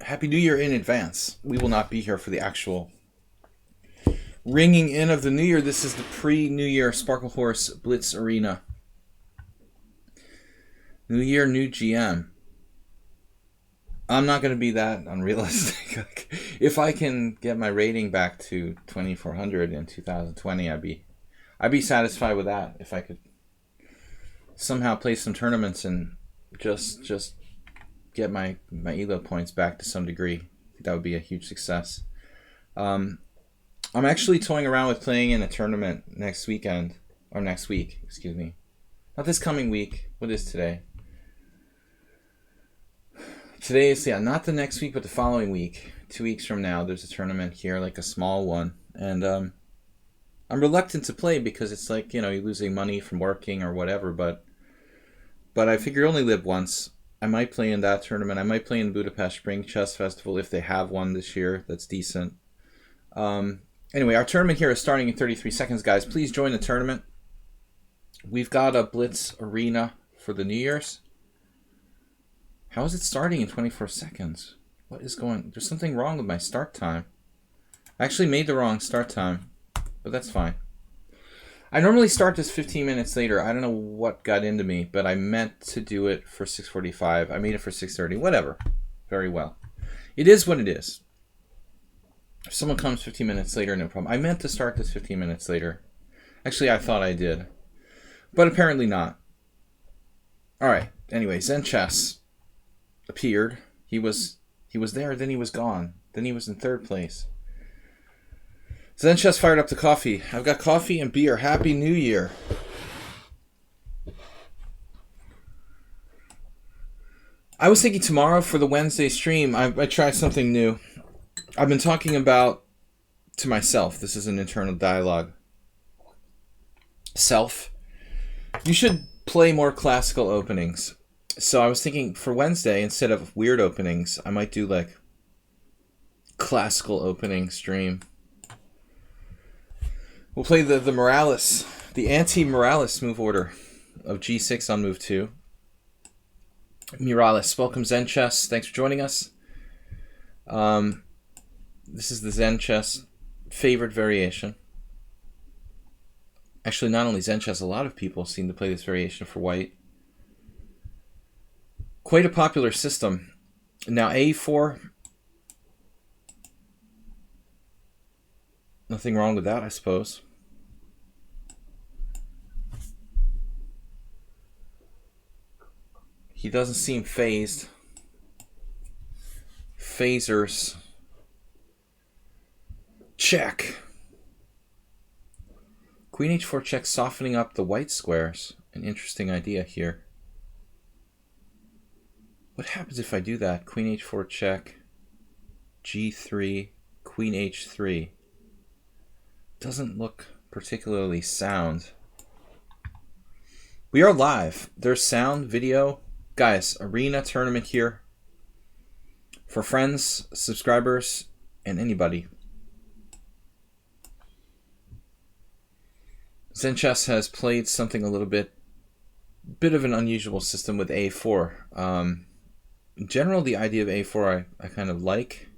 Happy New Year in advance. We will not be here for the actual ringing in of the New Year. This is the pre-New Year Sparkle Horse Blitz Arena. New Year, new GM. I'm not going to be that unrealistic. If I can get my rating back to 2,400 in 2020, I'd be satisfied with that. If I could somehow play some tournaments and just get my elo points back to some degree, that would be a huge success. I'm actually toying around with playing in a tournament next week, excuse me. Not this coming week. What is today? Today is, not the next week, but the following week. 2 weeks from now, there's a tournament here, like a small one. And I'm reluctant to play because it's like, you're losing money from working or whatever. But I figure you only live once. I might play in that tournament. I might play in Budapest Spring Chess Festival if they have one this year. That's decent. Anyway, our tournament here is starting in 33 seconds, guys. Please join the tournament. We've got a Blitz Arena for the New Year's. How is it starting in 24 seconds? What is going... There's something wrong with my start time. I actually made the wrong start time, but that's fine. I normally start this 15 minutes later. I don't know what got into me, but I meant to do it for 6:45. I made it for 6:30. Whatever. Very well. It is what it is. If someone comes 15 minutes later, no problem. I meant to start this 15 minutes later. Actually, I thought I did, but apparently not. All right. Anyway, Zen Chess appeared. He was there, then he was gone. Then he was in third place. Zen Chess fired up the coffee. I've got coffee and beer. Happy New Year. I was thinking tomorrow for the Wednesday stream, I tried something new. I've been talking about, to myself, this is an internal dialogue. Self, you should play more classical openings. So I was thinking for Wednesday, instead of weird openings, I might do like classical opening stream. We'll play the Morales, the anti-Morales move order of G6 on move 2. Morales, welcome Zen Chess. Thanks for joining us. This is the Zen Chess favorite variation. Actually, not only Zen Chess, a lot of people seem to play this variation for white. Quite a popular system. Now A4. Nothing wrong with that, I suppose. He doesn't seem phased. Phasers. Check. Queen h4 check, softening up the white squares. An interesting idea here. What happens if I do that? Queen h4 check, g3, queen h3. Doesn't look particularly sound. We are live. There's sound, video. Guys, arena tournament here. For friends, subscribers, and anybody. Zen Chess has played something a little bit of an unusual system with a4. In general, the idea of a4 I kind of like.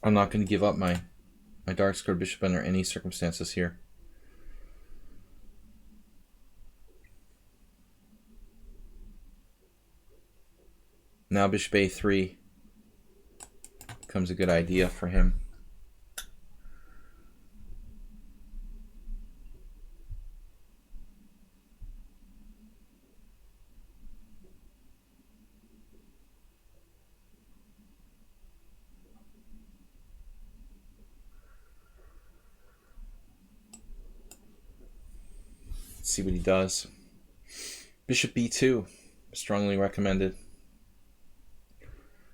I'm not going to give up my dark square bishop under any circumstances here. Now bishop a3 becomes a good idea for him. Let's see what he does. Bishop b2, strongly recommended.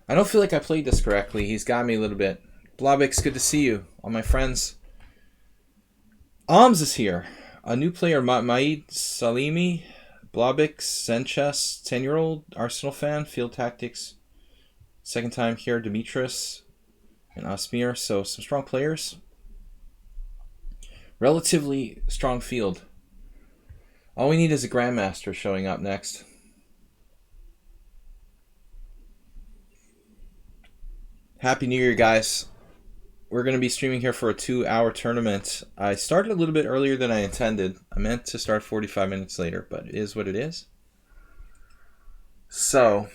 I don't feel like I played this correctly. He's got me a little bit. Blobix, good to see you. All my friends. Alms is here. A new player, Maid Salimi. Blobix, Zen Chess, 10-year-old Arsenal fan, Field Tactics. Second time here, Demetris. and Asmir. So some strong players. Relatively strong field. All we need is a Grandmaster showing up next. Happy New Year, guys. We're going to be streaming here for a 2-hour tournament. I started a little bit earlier than I intended. I meant to start 45 minutes later, but it is what it is. So,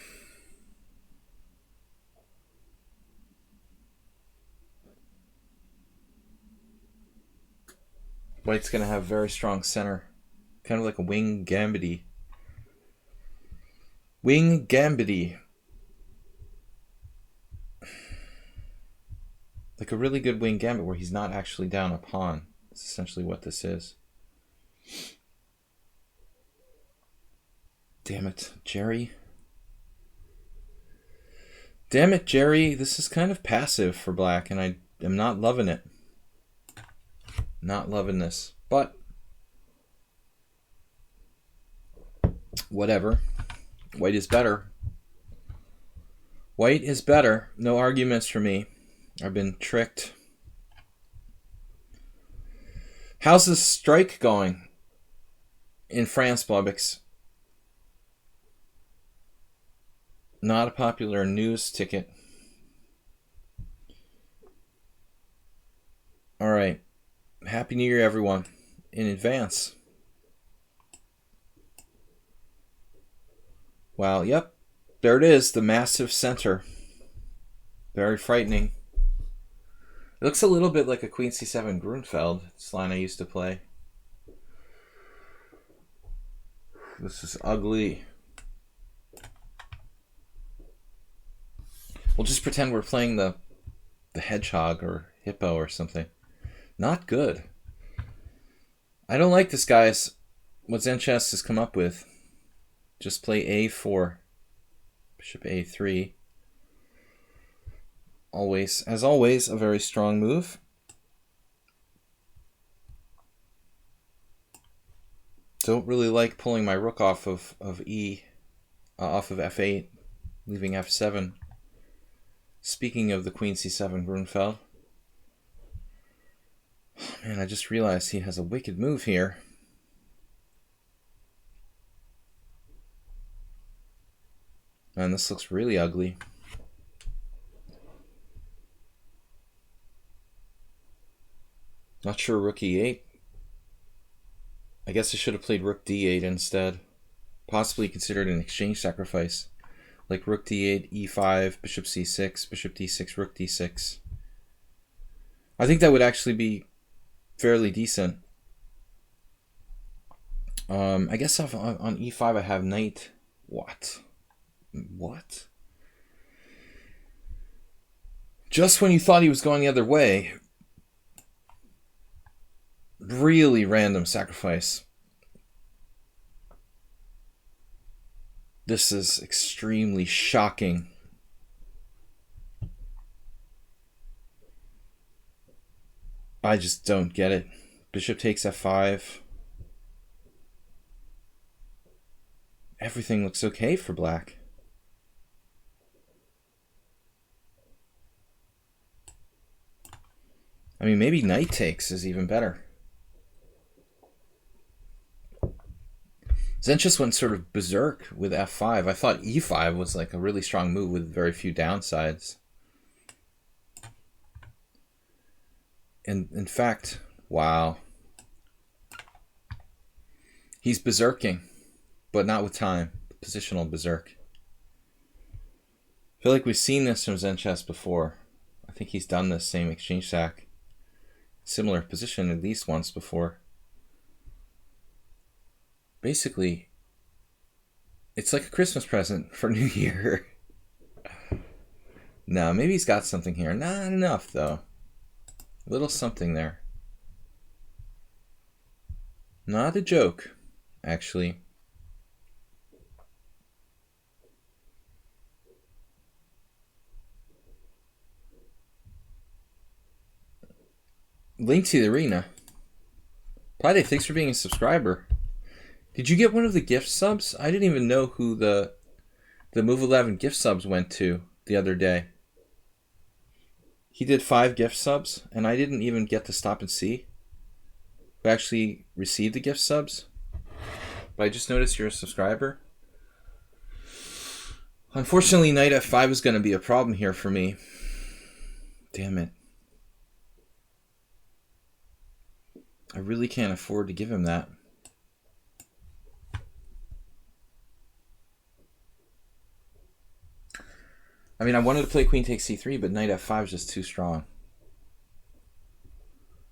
White's going to have very strong center. Kind of like a wing gambity. Wing gambity. Like a really good wing gambit where he's not actually down a pawn. That's essentially what this is. Damn it, Jerry. Damn it, Jerry. This is kind of passive for black, and I am not loving it. Not loving this. But whatever. White is better. White is better. No arguments for me. I've been tricked. How's the strike going in France, Blubix? Not a popular news ticket. All right. Happy New Year, everyone, in advance. Wow, yep. There it is, the massive center. Very frightening. It looks a little bit like a Queen C7 Grunfeld. It's a line I used to play. This is ugly. We'll just pretend we're playing the hedgehog or hippo or something. Not good. I don't like this, guys. What Zen Chess has come up with. Just play A4. Bishop A3. Always, as always, a very strong move. Don't really like pulling my rook off of E, off of F8, leaving F7. Speaking of the Queen C7 Grunfeld. Man, I just realized he has a wicked move here. Man, this looks really ugly. Not sure rook E8. I guess I should have played rook D8 instead. Possibly considered an exchange sacrifice. Like rook D8, E5, bishop C6, bishop D6, rook D6. I think that would actually be fairly decent. I guess on E5 I have knight. What? What? Just when you thought he was going the other way. Really random sacrifice. This is extremely shocking. I just don't get it. Bishop takes F5. Everything looks okay for black. I mean, maybe knight takes is even better. Zen just went sort of berserk with F5. I thought E5 was like a really strong move with very few downsides. And in fact, wow. He's berserking, but not with time. Positional berserk. I feel like we've seen this from Zen Chess before. I think he's done this same exchange sack. Similar position at least once before. Basically, it's like a Christmas present for New Year. No, maybe he's got something here. Not enough, though. A little something there. Not a joke, actually. Link to the arena. Pade, thanks for being a subscriber. Did you get one of the gift subs? I didn't even know who the Move 11 gift subs went to the other day. He did 5 gift subs, and I didn't even get to stop and see who actually received the gift subs. But I just noticed you're a subscriber. Unfortunately, knight f5 is going to be a problem here for me. Damn it. I really can't afford to give him that. I mean, I wanted to play queen takes c3, but knight f5 is just too strong.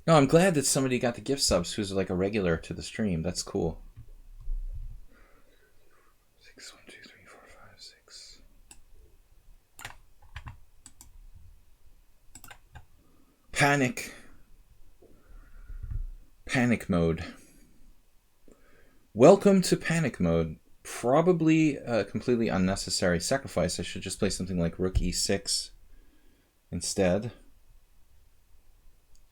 No, I'm glad that somebody got the gift subs who's like a regular to the stream. That's cool. 6, 1, 2, 3, 4, 5, 6. Panic. Panic mode. Welcome to panic mode. Probably a completely unnecessary sacrifice. I should just play something like rook e6 instead.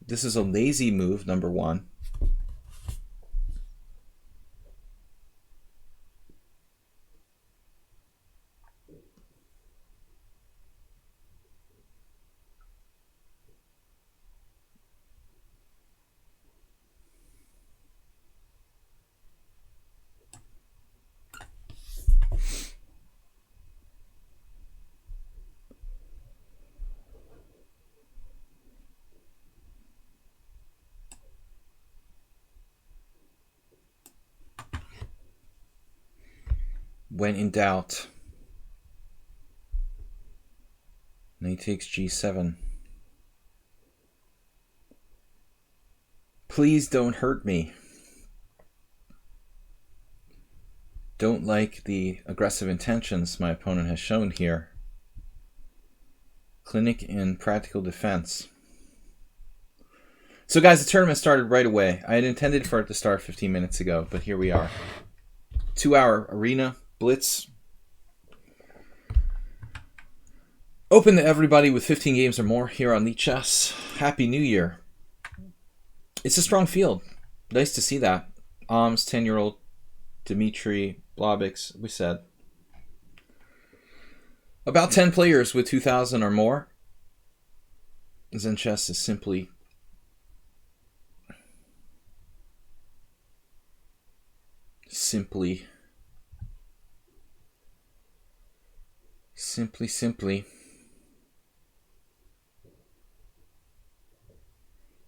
This is a lazy move, number 1. When in doubt, knight takes g7. Please don't hurt me. Don't like the aggressive intentions my opponent has shown here. Clinic in practical defense. So guys, the tournament started right away. I had intended for it to start 15 minutes ago, but here we are. 2-hour arena. Blitz. Open to everybody with 15 games or more here on lichess. Happy New Year. It's a strong field. Nice to see that. 10-year-old Dmitry Blobix, we said. About 10 players with 2,000 or more. Zen chess is simply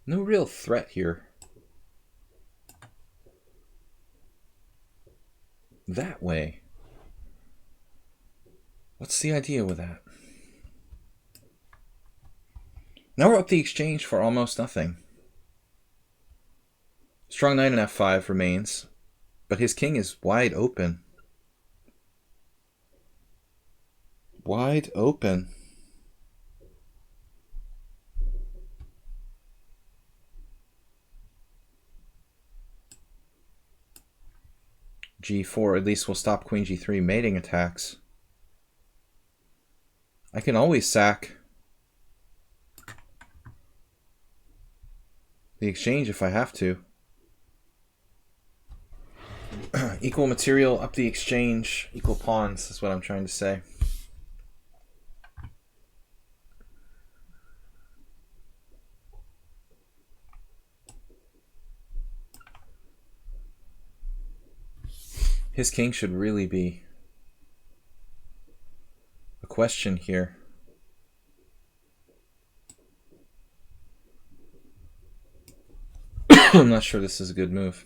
no real threat here. That way. What's the idea with that? Now we're up the exchange for almost nothing. Strong knight in f5 remains, but his king is wide open. Wide open. g4 at least will stop queen g3 mating attacks. I can always sack the exchange if I have to. Equal material up the exchange, equal pawns is what I'm trying to say. His king should really be a question here. I'm not sure this is a good move.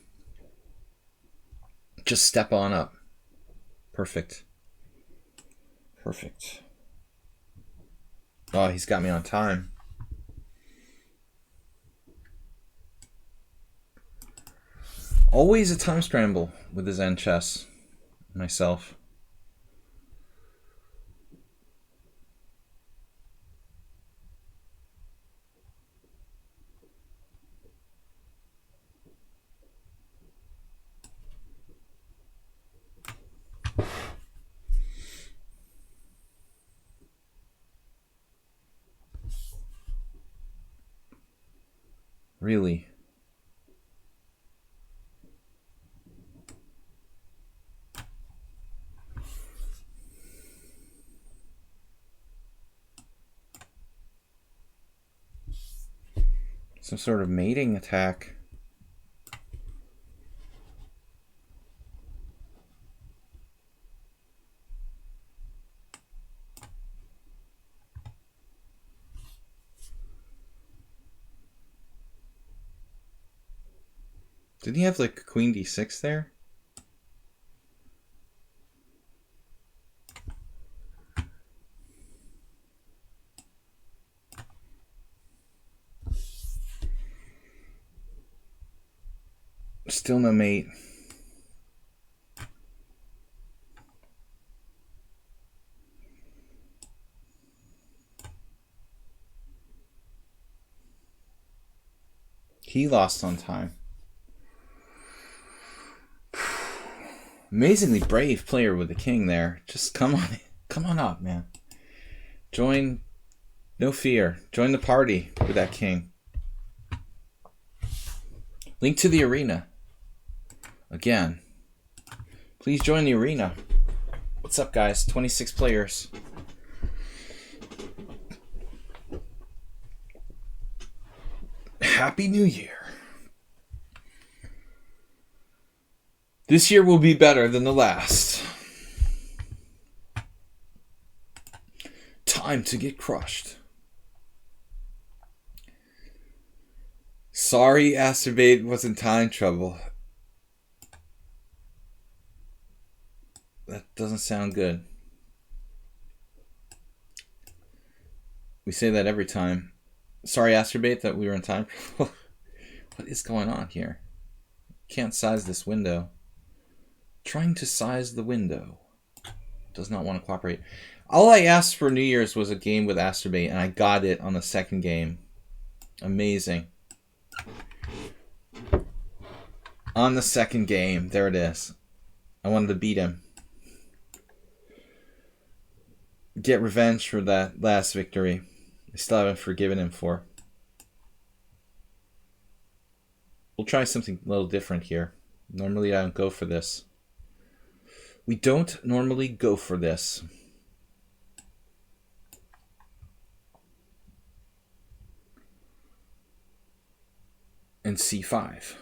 Just step on up. Perfect. Perfect. Oh, he's got me on time. Always a time scramble with the Zen chess. Myself. Really. Some sort of mating attack. Didn't he have like queen d6 there? Still no mate. He lost on time. Amazingly brave player with the king there. Just come on up, man. Join, no fear. Join the party with that king. Link to the arena. Again. Please join the arena. What's up, guys? 26 players. Happy New Year. This year will be better than the last. Time to get crushed. Sorry, Asterbate was in time trouble. That doesn't sound good. We say that every time. Sorry, Asterbate, that we were in time trouble. What is going on here? Can't size this window. Trying to size the window. Does not want to cooperate. All I asked for New Year's was a game with Asterbate, and I got it on the second game. Amazing. On the second game. There it is. I wanted to beat him. Get revenge for that last victory. I still haven't forgiven him for. We'll try something a little different here. Normally I don't go for this. We don't normally go for this. And c5.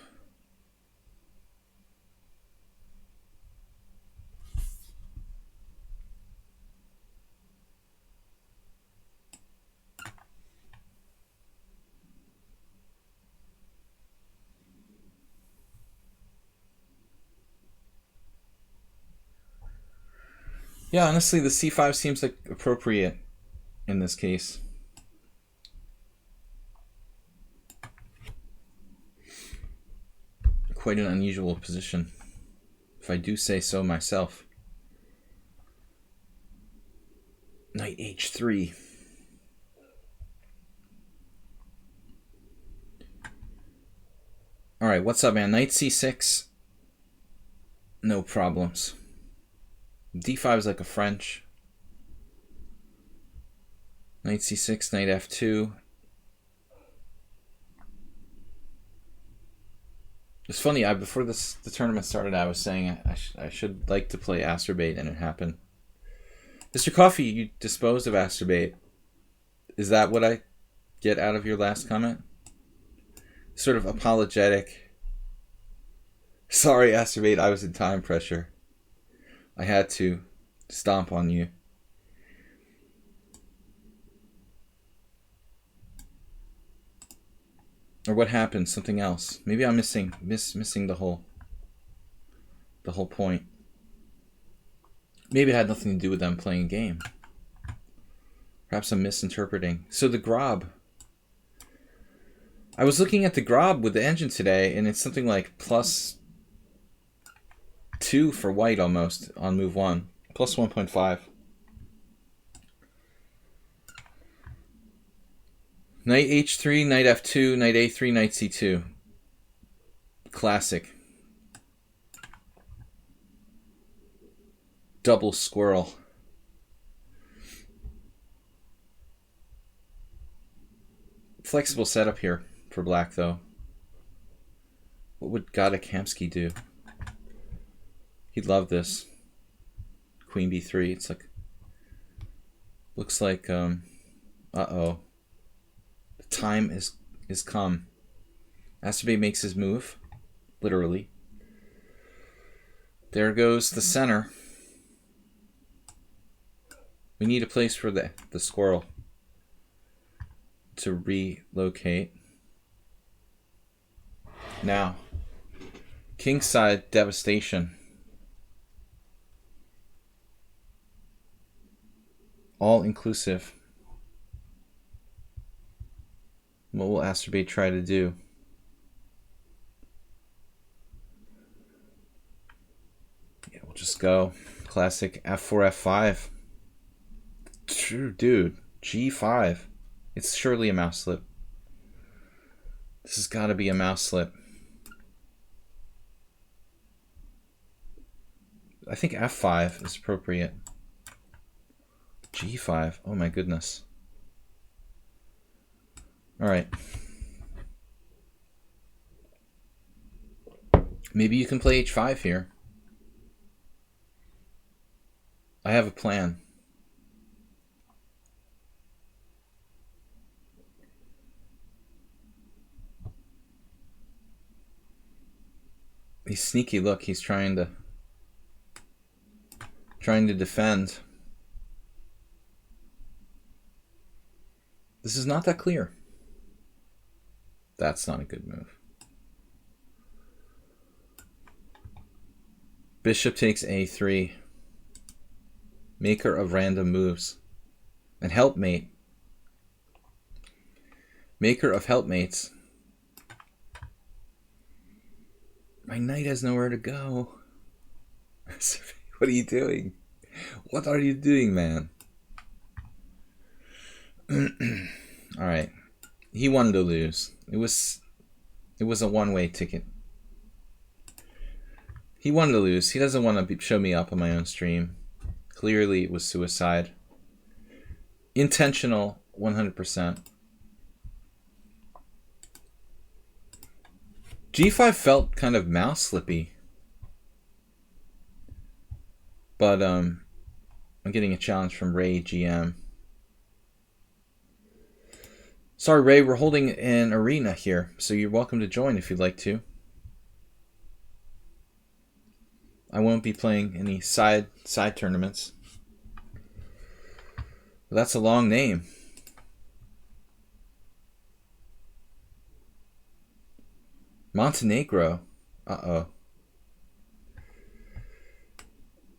Yeah, honestly, the c5 seems like appropriate in this case. Quite an unusual position, if I do say so myself. Knight h3. Alright, what's up, man? Knight c6. No problems. d5 is like a French. Knight c6, knight f2. It's funny, before the tournament started, I was saying I should like to play Asterbate, and it happened. Mr. Coffee, you disposed of Asterbate. Is that what I get out of your last comment? Sort of apologetic. Sorry, Asterbate, I was in time pressure. I had to stomp on you. Or what happened? Something else. Maybe I'm missing the whole point. Maybe it had nothing to do with them playing a game. Perhaps I'm misinterpreting. So the Grob. I was looking at the Grob with the engine today, and it's something like +2 for white almost on move 1. Plus 1.5. Knight h3, knight f2, knight a3, knight c2. Classic. Double squirrel. Flexible setup here for black, though. What would Gadakamsky do? He'd love this. Queen b3. It's like... Looks like... Uh-oh. The time is come. Astrobay makes his move, literally. There goes the center. We need a place for the squirrel to relocate. Now, kingside devastation. All inclusive. What will Astrobay try to do? Yeah, we'll just go. Classic F4, F5. True, dude. G5. It's surely a mouse slip. This has got to be a mouse slip. I think F5 is appropriate. G5. Oh my goodness. All right. Maybe you can play H5 here. I have a plan. He's sneaky. Look, he's trying to defend. This is not that clear. That's not a good move. Bishop takes A3. Maker of random moves. And helpmate. Maker of helpmates. My knight has nowhere to go. What are you doing? What are you doing, man? All right. He wanted to lose. It was a one-way ticket. He wanted to lose. He doesn't want to show me up on my own stream. Clearly, it was suicide. Intentional, 100%. G5 felt kind of mouse slippy. But I'm getting a challenge from Ray GM. Sorry, Ray, we're holding an arena here, so you're welcome to join if you'd like to. I won't be playing any side tournaments. But that's a long name. Montenegro. Uh-oh.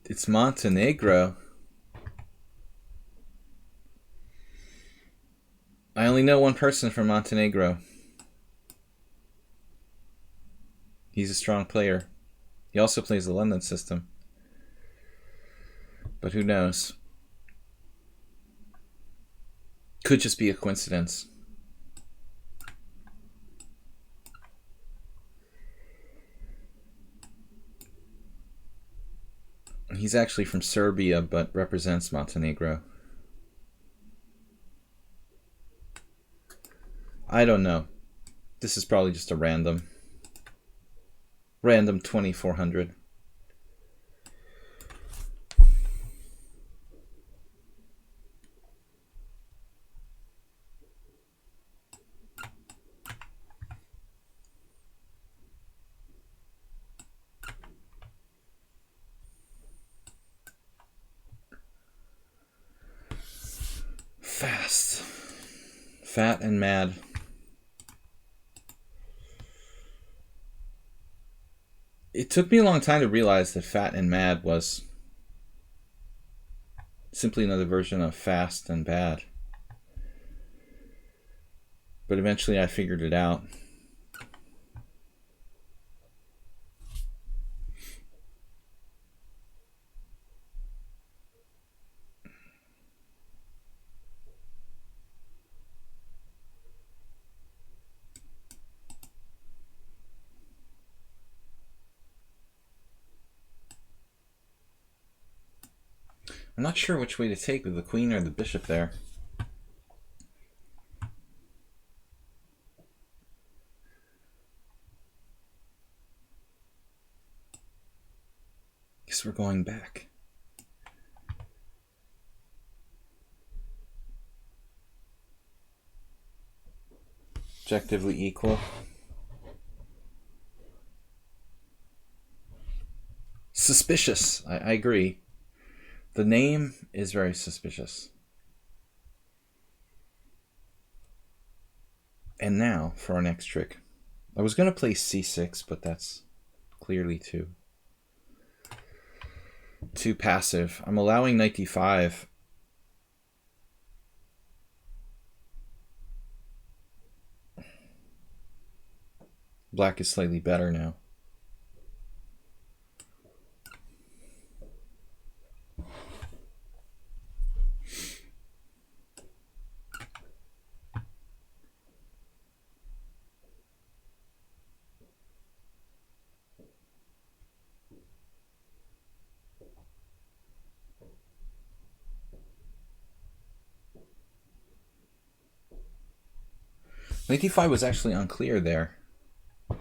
It's Montenegro. I only know one person from Montenegro. He's a strong player. He also plays the London system. But who knows? Could just be a coincidence. He's actually from Serbia, but represents Montenegro. I don't know. This is probably just a random 2400. Fast. Fat and mad. It took me a long time to realize that fat and mad was simply another version of fast and bad. But eventually I figured it out. I'm not sure which way to take with the queen or the bishop there. Guess we're going back. Objectively equal. Suspicious. I agree. The name is very suspicious. And now for our next trick. I was going to play c6, but that's clearly too passive. I'm allowing knight d5. Black is slightly better now. Knight d5 was actually unclear there. I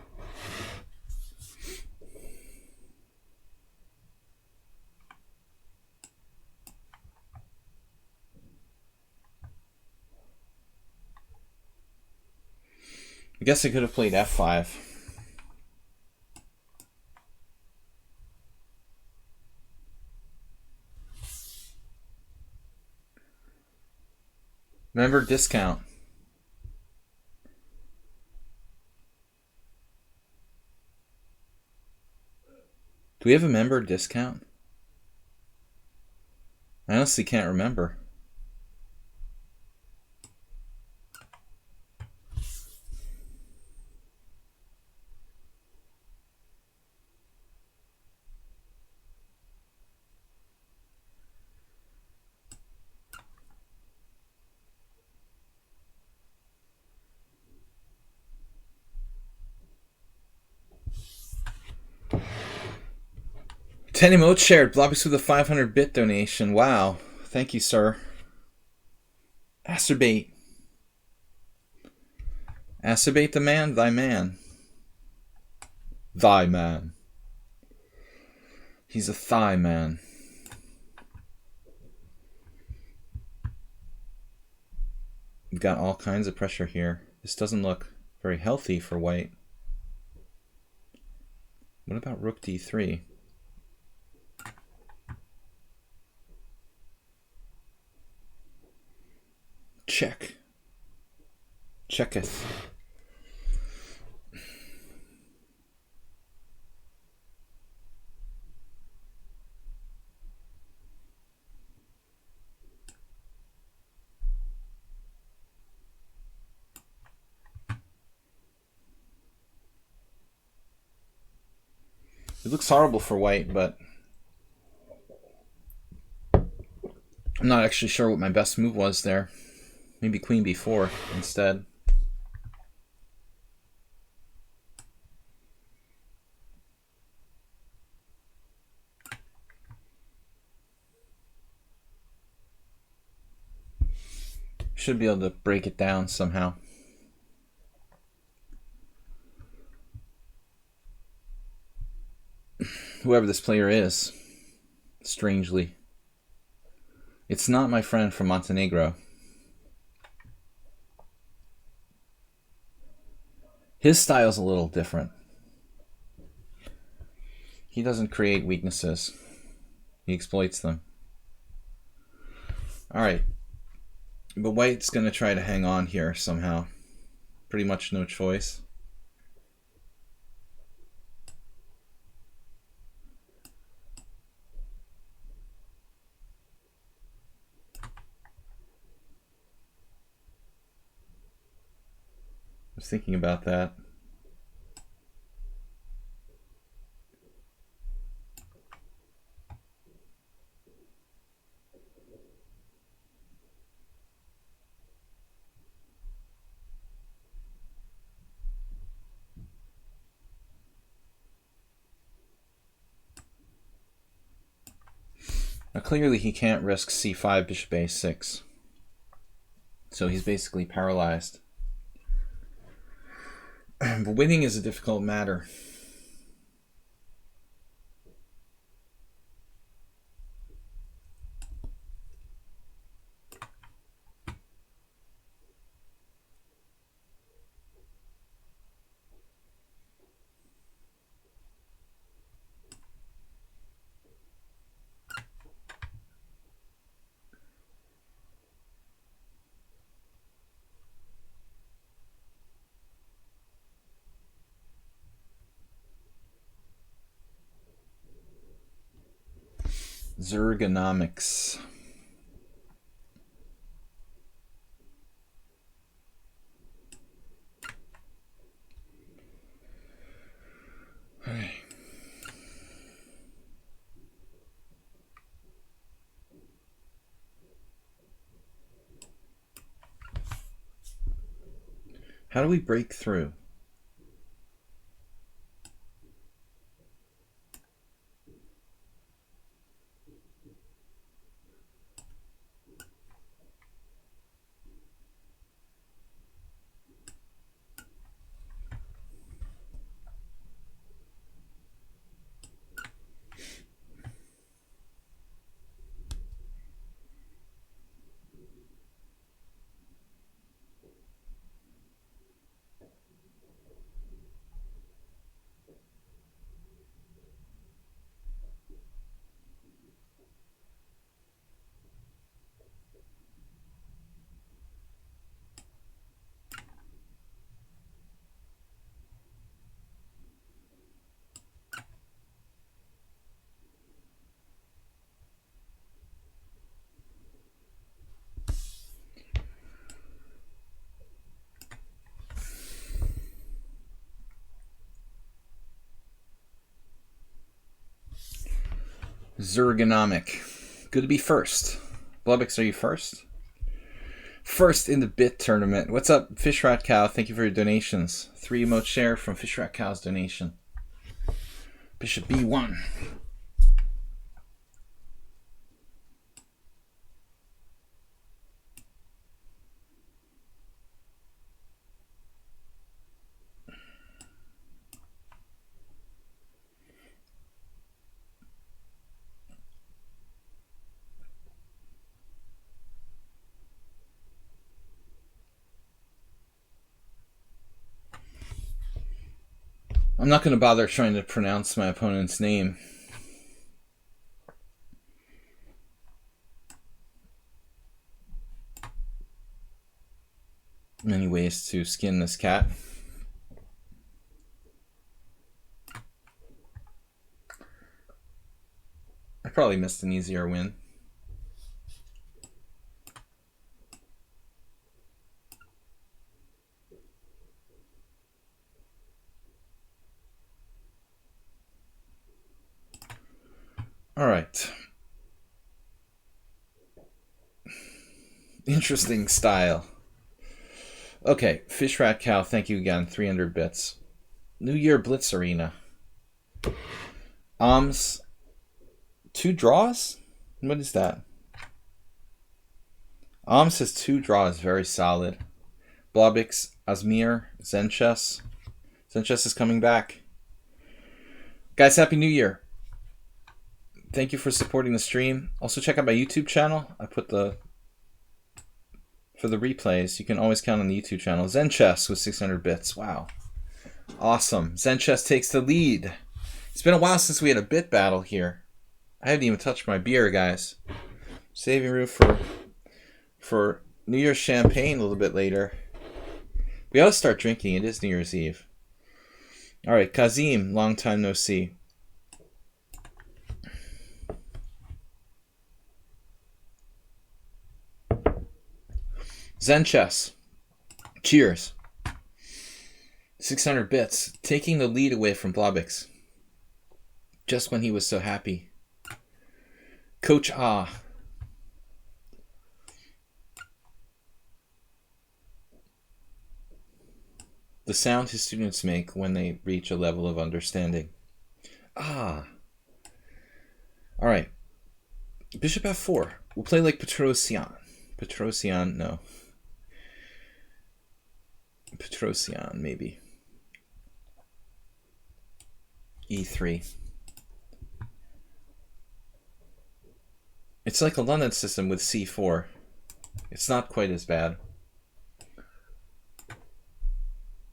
guess I could have played f5. Remember discount. Do we have a member discount? I honestly can't remember. Ten emotes shared. Blobbies with a 500-bit donation. Wow. Thank you, sir. Acerbate. Acerbate the man, thy man. Thy man. He's a thigh man. We've got all kinds of pressure here. This doesn't look very healthy for white. What about rook d3? Check. Checketh. It looks horrible for white, but I'm not actually sure what my best move was there. Maybe queen b4 instead. Should be able to break it down somehow. Whoever this player is, strangely. It's not my friend from Montenegro. His style's a little different. He doesn't create weaknesses. He exploits them. Alright. But white's going to try to hang on here somehow. Pretty much no choice. I was thinking about that. Now clearly he can't risk c5, bishop a6. So he's basically paralyzed. But winning is a difficult matter. Zergonomics. All right. How do we break through? Zergonomic. Good to be first. Blubix, are you first? First in the bit tournament. What's up, Fishrat Cow? Thank you for your donations. 3 emote share from Fishrat Cow's donation. Bishop B1. I'm not going to bother trying to pronounce my opponent's name. Many ways to skin this cat. I probably missed an easier win. All right. Interesting style. Okay, Fish Rat Cow, thank you again. 300 bits. New Year Blitz Arena. 2 draws? What is that? Says 2 draws, very solid. Blobix, Asmir, Zenchess. Zenchess is coming back. Guys, Happy New Year. Thank you for supporting the stream. Also check out my YouTube channel. I put for the replays, you can always count on the YouTube channel. Zenchess with 600 bits. Wow. Awesome. Zenchess takes the lead. It's been a while since we had a bit battle here. I haven't even touched my beer, guys. Saving room for New Year's champagne a little bit later. We ought to start drinking. It is New Year's Eve. All right, Kazim, long time no see. Zenchess. Cheers. 600 bits. Taking the lead away from Blobix. Just when he was so happy. Coach Ah. The sound his students make when they reach a level of understanding. Ah. Alright. Bishop F4. We'll play like Petrosian. Petrosian, no. Petrosian, maybe. E3. It's like a London system with C4. It's not quite as bad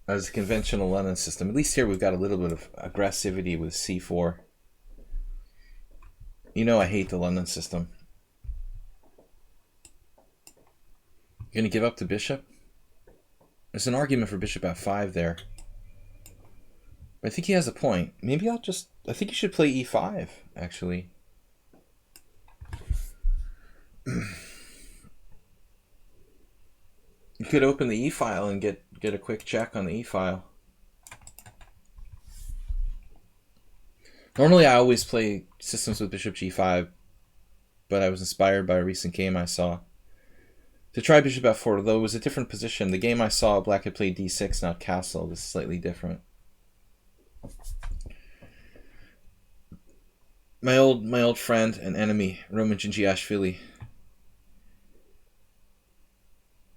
as a conventional London system. At least here we've got a little bit of aggressivity with C4. You know I hate the London system. You're going to give up to bishop? There's an argument for bishop f5 there. But I think he has a point. Maybe I think you should play e5, actually. You could open the e-file and get a quick check on the e-file. Normally I always play systems with bishop g5, but I was inspired by a recent game I saw to try bishop f4, though it was a different position. The game I saw, black had played d6, not castle, was slightly different. My old friend and enemy, Roman Gingiashvili,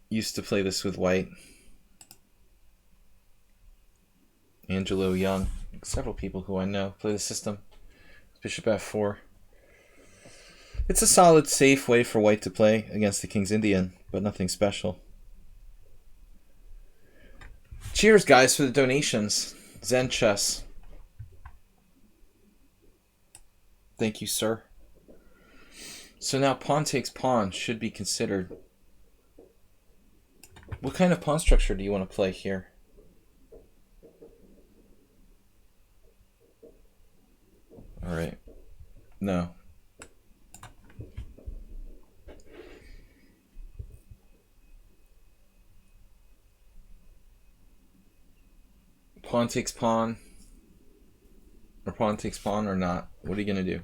used to play this with white. Angelo Young, several people who I know play the system. Bishop f4. It's a solid, safe way for white to play against the King's Indian, but nothing special. Cheers, guys, for the donations. Zen Chess. Thank you, sir. So now pawn takes pawn should be considered. What kind of pawn structure do you want to play here? All right. No. Pawn takes pawn. Or pawn takes pawn or not. What are you going to do?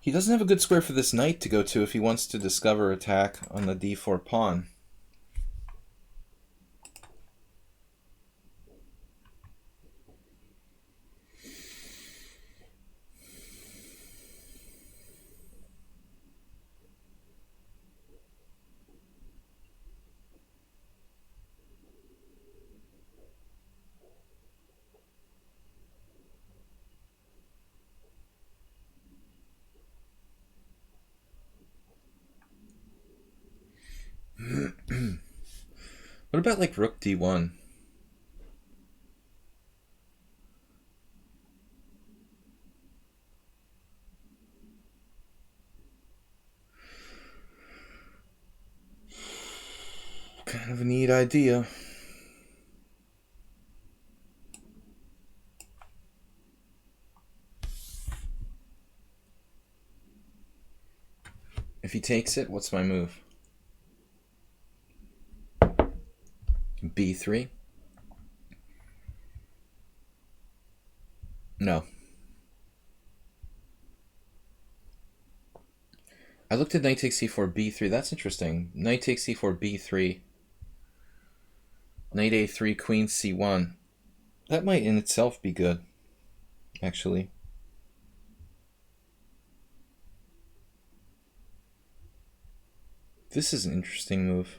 He doesn't have a good square for this knight to go to if he wants to discover attack on the d4 pawn. What about like rook d1? Kind of a neat idea. If he takes it, what's my move? b3? No. I looked at knight takes c4, b3. That's interesting. Knight takes c4, b3. Knight a3, queen c1. That might in itself be good, actually. This is an interesting move.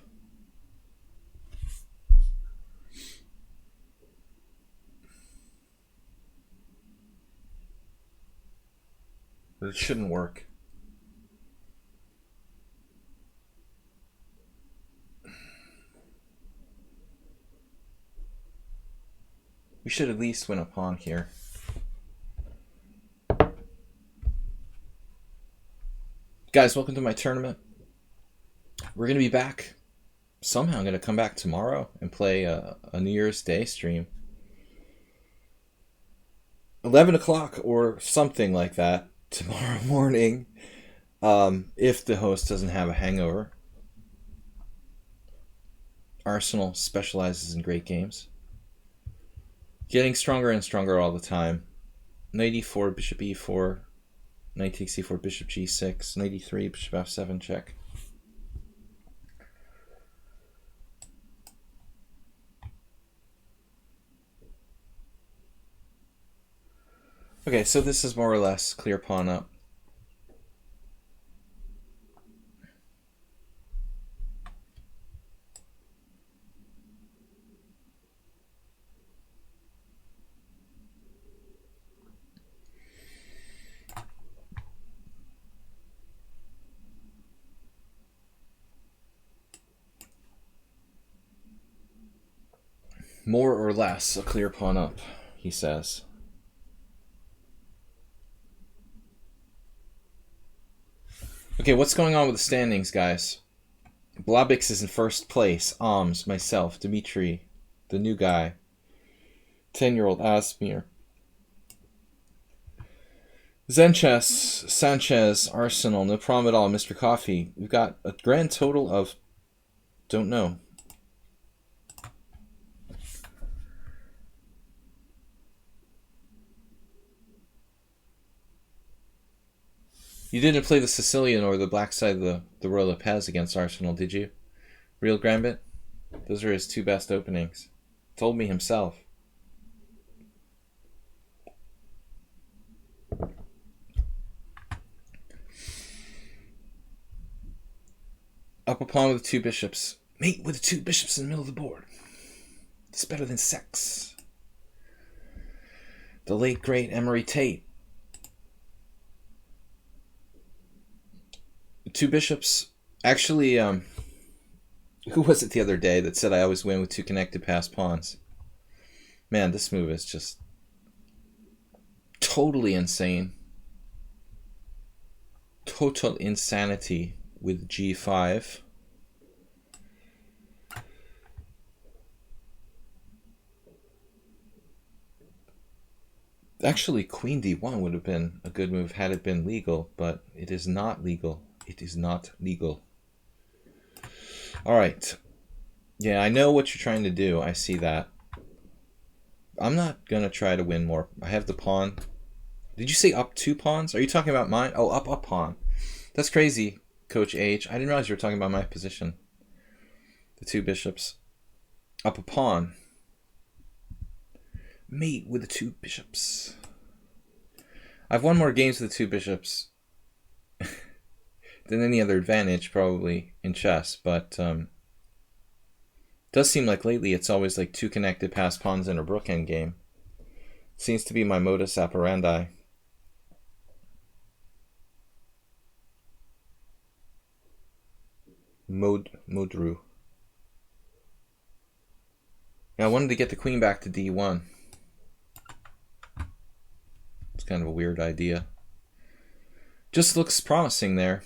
But it shouldn't work. We should at least win a pawn here. Guys, welcome to my tournament. We're going to be back. Somehow I'm going to come back tomorrow and play a New Year's Day stream. 11 o'clock or something like that tomorrow morning, if the host doesn't have a hangover. Arsenal specializes in great games. Getting stronger and stronger all the time. Knight e4, bishop e4, knight takes e4, bishop g6, knight e3, bishop f7, check. Okay, so this is more or less clear pawn up. More or less a clear pawn up, he says. Okay, what's going on with the standings, guys? Blobix is in first place. Alms, myself, Dimitri, the new guy, 10-year-old Asmir, Zenchess, Sanchez, Arsenal, no problem at all. Mr. Coffee, we've got a grand total of, don't know. You didn't play the Sicilian or the black side of the Royal Pez against Arsenal, did you? Real Gambit? Those are his two best openings. Told me himself. Up a pawn with two bishops. Mate with the two bishops in the middle of the board. It's better than sex. The late, great Emery Tate. Two bishops. Actually, who was it the other day that said I always win with two connected passed pawns? Man, this move is just totally insane. Total insanity with g5. Actually, queen d1 would have been a good move had it been legal, but it is not legal. It is not legal. All right. Yeah, I know what you're trying to do. I see that. I'm not going to try to win more. I have the pawn. Did you say up two pawns? Are you talking about mine? Oh, up a pawn. That's crazy, Coach H. I didn't realize you were talking about my position. The two bishops. Up a pawn. Mate with the two bishops. I've won more games with the two bishops than any other advantage, probably, in chess, but does seem like lately it's always like two connected passed pawns in a rook endgame. Seems to be my modus operandi. Modru. Yeah, I wanted to get the queen back to d1. It's kind of a weird idea. Just looks promising there.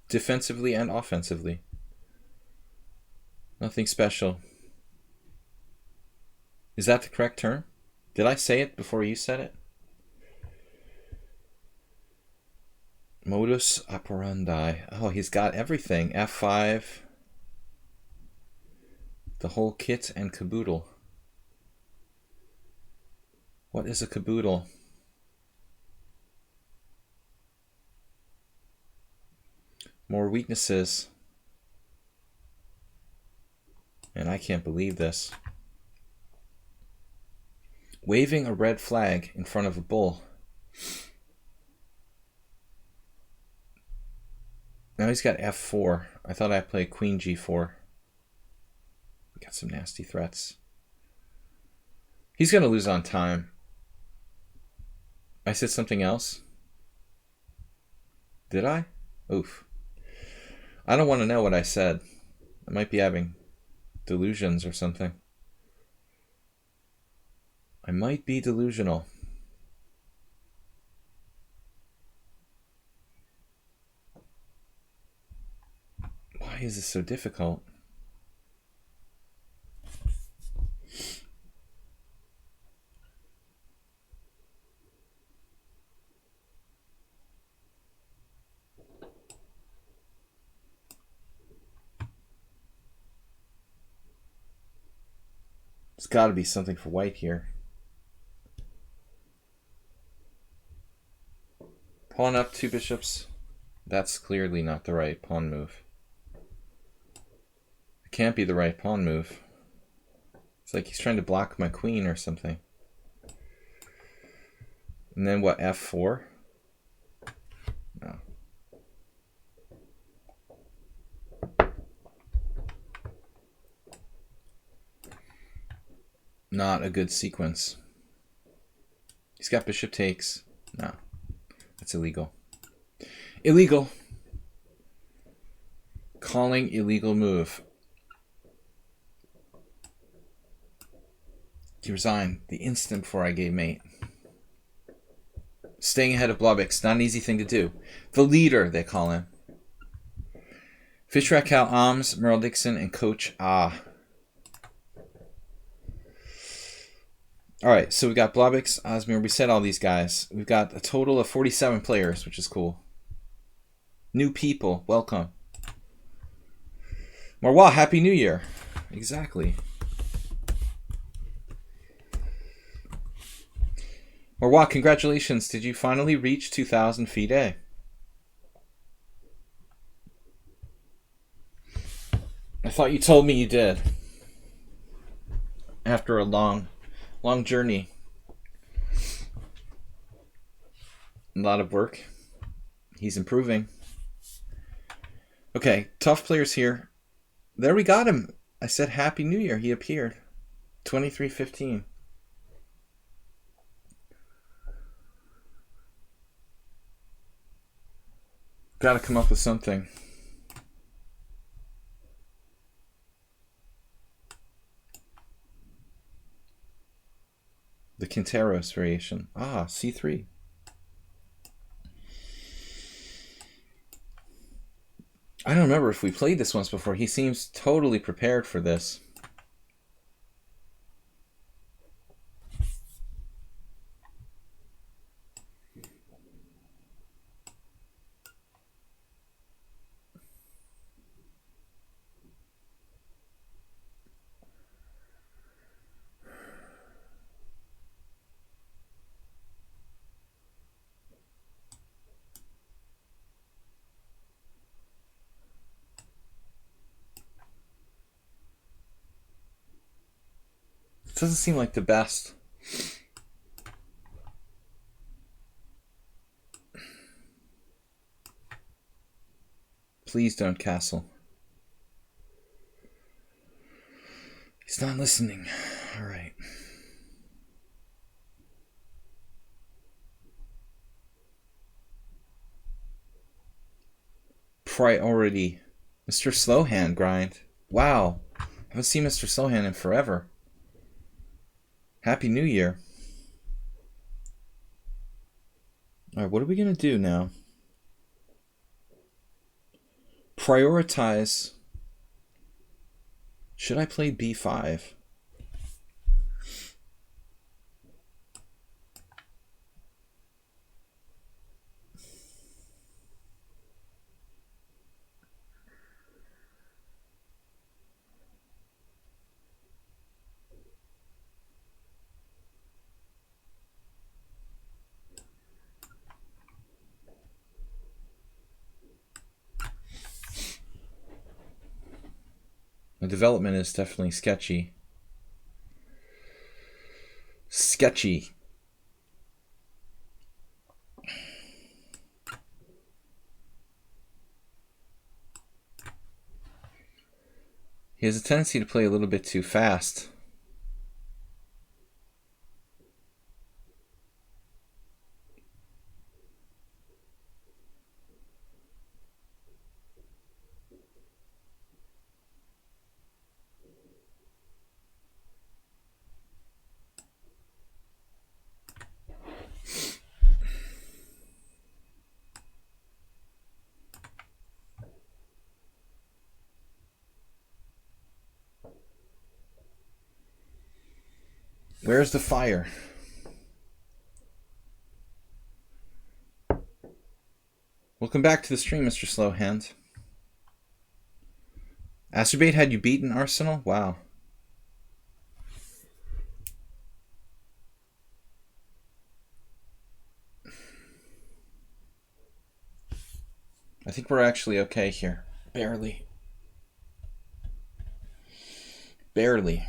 Defensively and offensively. Nothing special. Is that the correct term? Did I say it before you said it? Modus operandi. Oh, he's got everything. F5. The whole kit and caboodle. What is a caboodle? More weaknesses. And I can't believe this. Waving a red flag in front of a bull. Now he's got f4. I thought I'd play queen g4. We got some nasty threats. He's going to lose on time. I said something else? Did I? Oof. I don't want to know what I said. I might be having delusions or something. I might be delusional. Why is this so difficult? There's got to be something for white here. Pawn up, two bishops. That's clearly not the right pawn move. It can't be the right pawn move. It's like he's trying to block my queen or something. And then what, f4? No. Not a good sequence. He's got bishop takes. No. That's illegal. Illegal. Calling illegal move. He resigned the instant before I gave mate. Staying ahead of Blobix, not an easy thing to do. The leader, they call him. Fishrat Cal Alms, Merle Dixon, and Coach Ah. All right, so we got Blobix, Osmir. We said all these guys. We've got a total of 47 players, which is cool. New people, welcome. Marwa, Happy New Year. Exactly. Marwa, congratulations. Did you finally reach 2,000 FIDE? I thought you told me you did. After a long journey. A lot of work. He's improving. Okay, tough players here. There we got him. I said Happy New Year. He appeared. 2315. Gotta come up with something. The Quinteros variation. Ah, C3. I don't remember if we played this once before. He seems totally prepared for this. It doesn't seem like the best. Please don't castle. He's not listening. All right. Priority. Mr. Slowhand grind. Wow. I haven't seen Mr. Slowhand in forever. Happy New Year. All right, what are we going to do now? Prioritize. Should I play B5? The development is definitely sketchy. Sketchy. He has a tendency to play a little bit too fast. Where's the fire? Welcome back to the stream, Mr. Slowhand. Astrobate had you beaten Arsenal? Wow. I think we're actually okay here. Barely. Barely.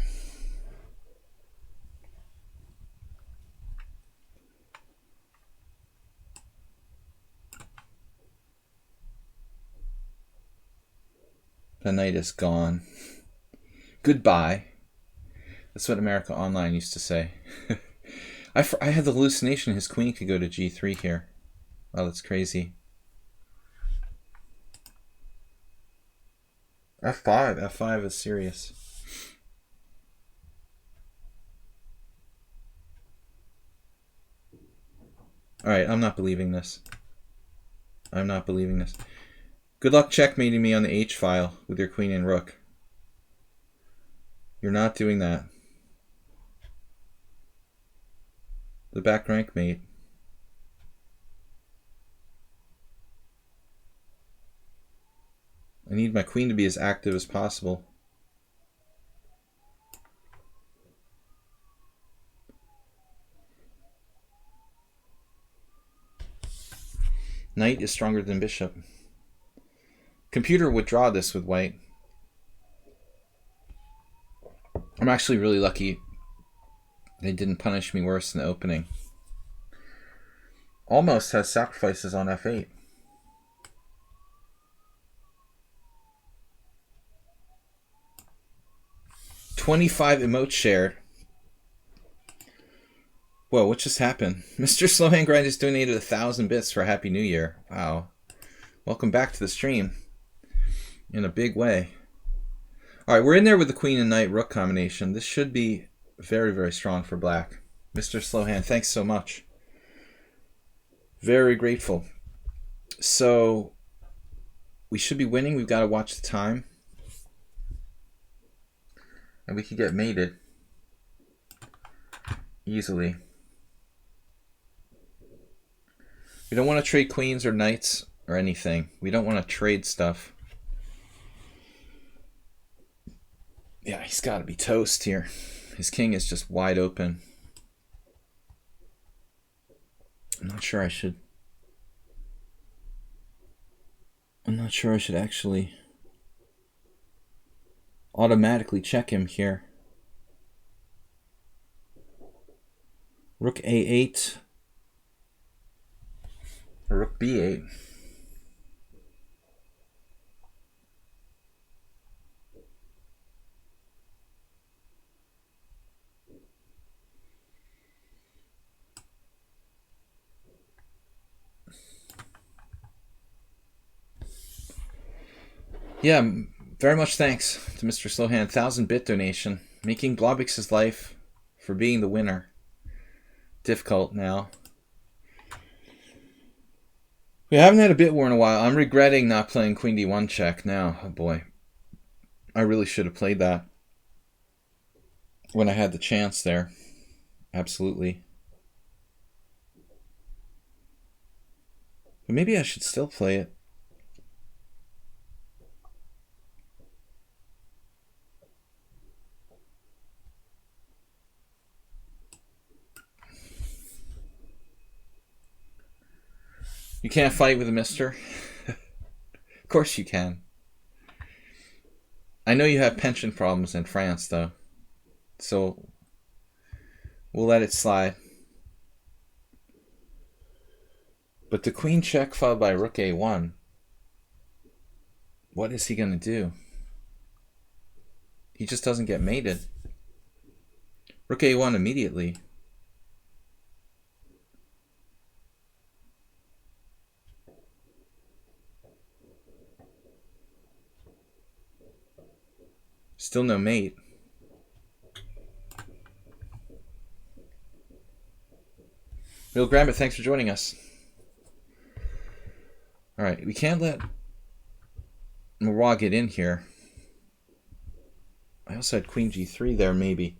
The night is gone. Goodbye. That's what America Online used to say. I had the hallucination his queen could go to G3 here. Wow, that's crazy. F5. F5 is serious. Alright, I'm not believing this. I'm not believing this. Good luck checkmating me on the H file with your queen and rook. You're not doing that. the back rank mate. I need my queen to be as active as possible. Knight is stronger than bishop. Computer would draw this with white. I'm actually really lucky they didn't punish me worse in the opening. Almost has sacrifices on f8. $25 emotes shared. Whoa, what just happened? Mr. Slowhand Grind just donated 1,000 bits for a Happy New Year. Wow. Welcome back to the stream. In a big way. Alright, we're in there with the queen and knight rook combination. This should be very, very strong for black. Mr. Slowhand, thanks so much. Very grateful. So, we should be winning. We've got to watch the time. And we could get mated. Easily. We don't want to trade queens or knights or anything. We don't want to trade stuff. Yeah, he's got to be toast here. His king is just wide open. I'm not sure I should actually automatically check him here. Rook A8 or Rook B8. Yeah, very much thanks to Mr. Slowhand. 1,000-bit donation, making Blobix's life for being the winner difficult now. We haven't had a bit war in a while. I'm regretting not playing Queen D1 check now. Oh boy. I really should have played that when I had the chance there. Absolutely. But maybe I should still play it. You can't fight with a mister? Of course you can. I know you have pension problems in France, though. So, we'll let it slide. But the queen check followed by rook a1. What is he going to do? He just doesn't get mated. Rook a1 immediately. Still no mate. Real Grambit, thanks for joining us. Alright, we can't let Marois get in here. I also had Queen G3 there, maybe.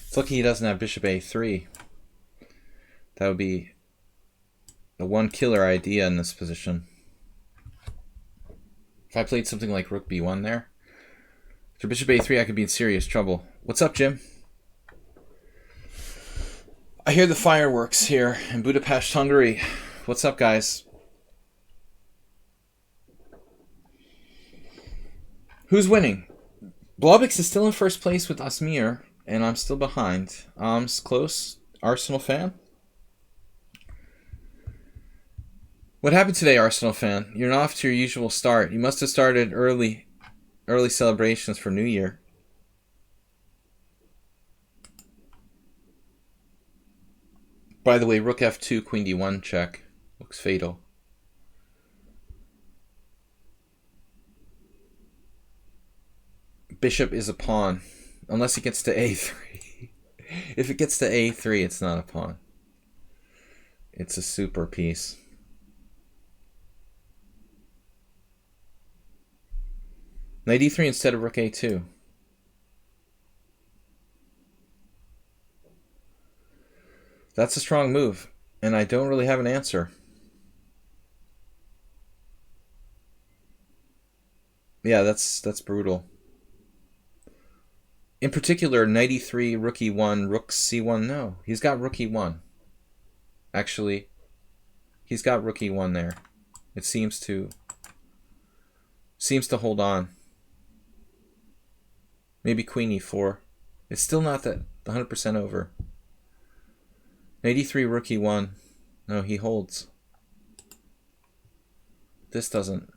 It's lucky he doesn't have bishop a3. That would be the one killer idea in this position. If I played something like rook b1 there, after bishop a3 I could be in serious trouble. What's up, Jim? I hear the fireworks here in Budapest, Hungary. What's up, guys? Who's winning? Blobix is still in first place with Asmir, and I'm still behind. Close. Arsenal fan? What happened today, Arsenal fan? You're not off to your usual start. You must have started early celebrations for New Year. By the way, rook f2, queen d1 check. Looks fatal. Bishop is a pawn. Unless it gets to a3. If it gets to a3, it's not a pawn. It's a super piece. Knight e3 instead of rook a2. That's a strong move, and I don't really have an answer. Yeah, that's brutal. In particular, knight e3, rook e1, rook c1. No, he's got rook e1. Actually, he's got rook e1 there. It seems to hold on. Maybe queen e4. It's still not that 100% over. Knight e3, rook e1. No, he holds. This doesn't.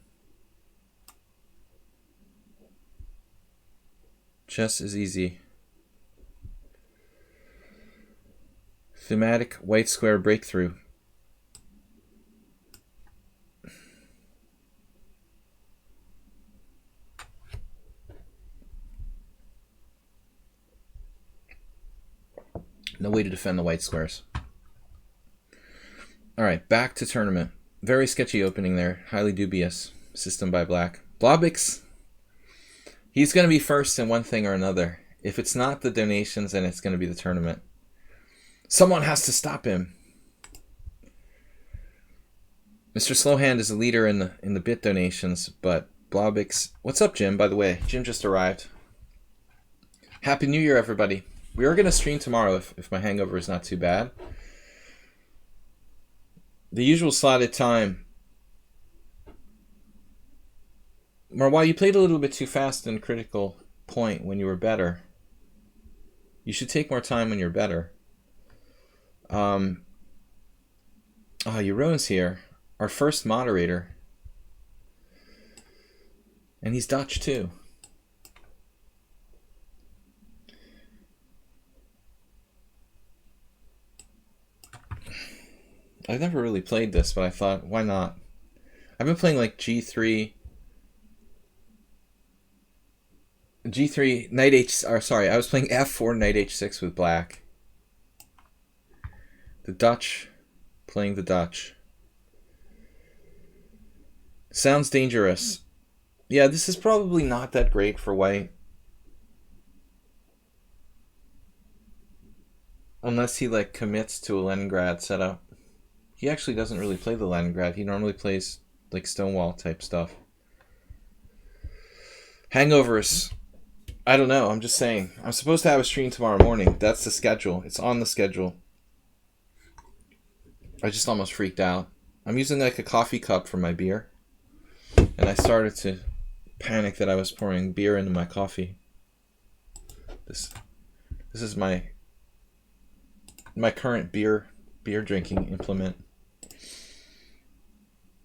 Chess is easy. Thematic white square breakthrough. No way to defend the white squares. Alright, back to tournament. Very sketchy opening there. Highly dubious system by black. Blobix, he's going to be first in one thing or another. If it's not the donations, then it's going to be the tournament. Someone has to stop him. Mr. Slowhand is a leader in the bit donations, but Blobix... What's up, Jim, by the way? Jim just arrived. Happy New Year, everybody. We are going to stream tomorrow if my hangover is not too bad. The usual slotted time. Marwa, you played a little bit too fast in critical point when you were better. You should take more time when you're better. Jeroen's here. Our first moderator. And he's Dutch too. I've never really played this, but I thought, why not? I've been playing like G3, knight I was playing F4, knight H6 with black. The Dutch, playing the Dutch. Sounds dangerous. Yeah, this is probably not that great for white. Unless he like commits to a Leningrad setup. He actually doesn't really play the Leningrad. He normally plays like Stonewall type stuff. Hangovers. I don't know. I'm just saying. I'm supposed to have a stream tomorrow morning. That's the schedule. It's on the schedule. I just almost freaked out. I'm using like a coffee cup for my beer. And I started to panic that I was pouring beer into my coffee. This is my current beer drinking implement.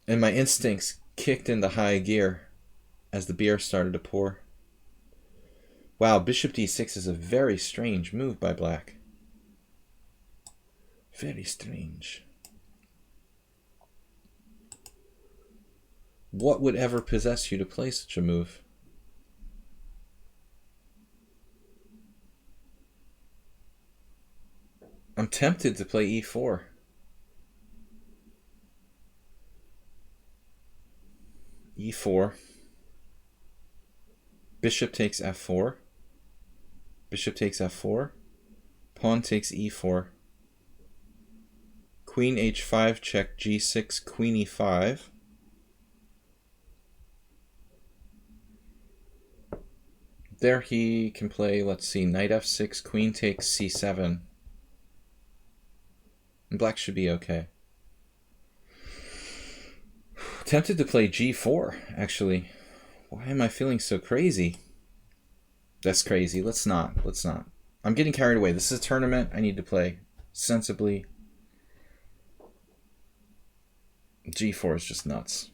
And my instincts kicked into high gear as the beer started to pour. Wow, bishop d6 is a very strange move by black. Very strange. What would ever possess you to play such a move? I'm tempted to play e4. e4. Bishop takes f4. Bishop takes f4. Pawn takes e4. Queen h5 check g6, queen e5. There he can play, let's see, knight f6, queen takes c7. And black should be okay. Tempted to play g4, actually. Why am I feeling so crazy? That's crazy. Let's not. I'm getting carried away. This is a tournament. I need to play sensibly. g4 is just nuts.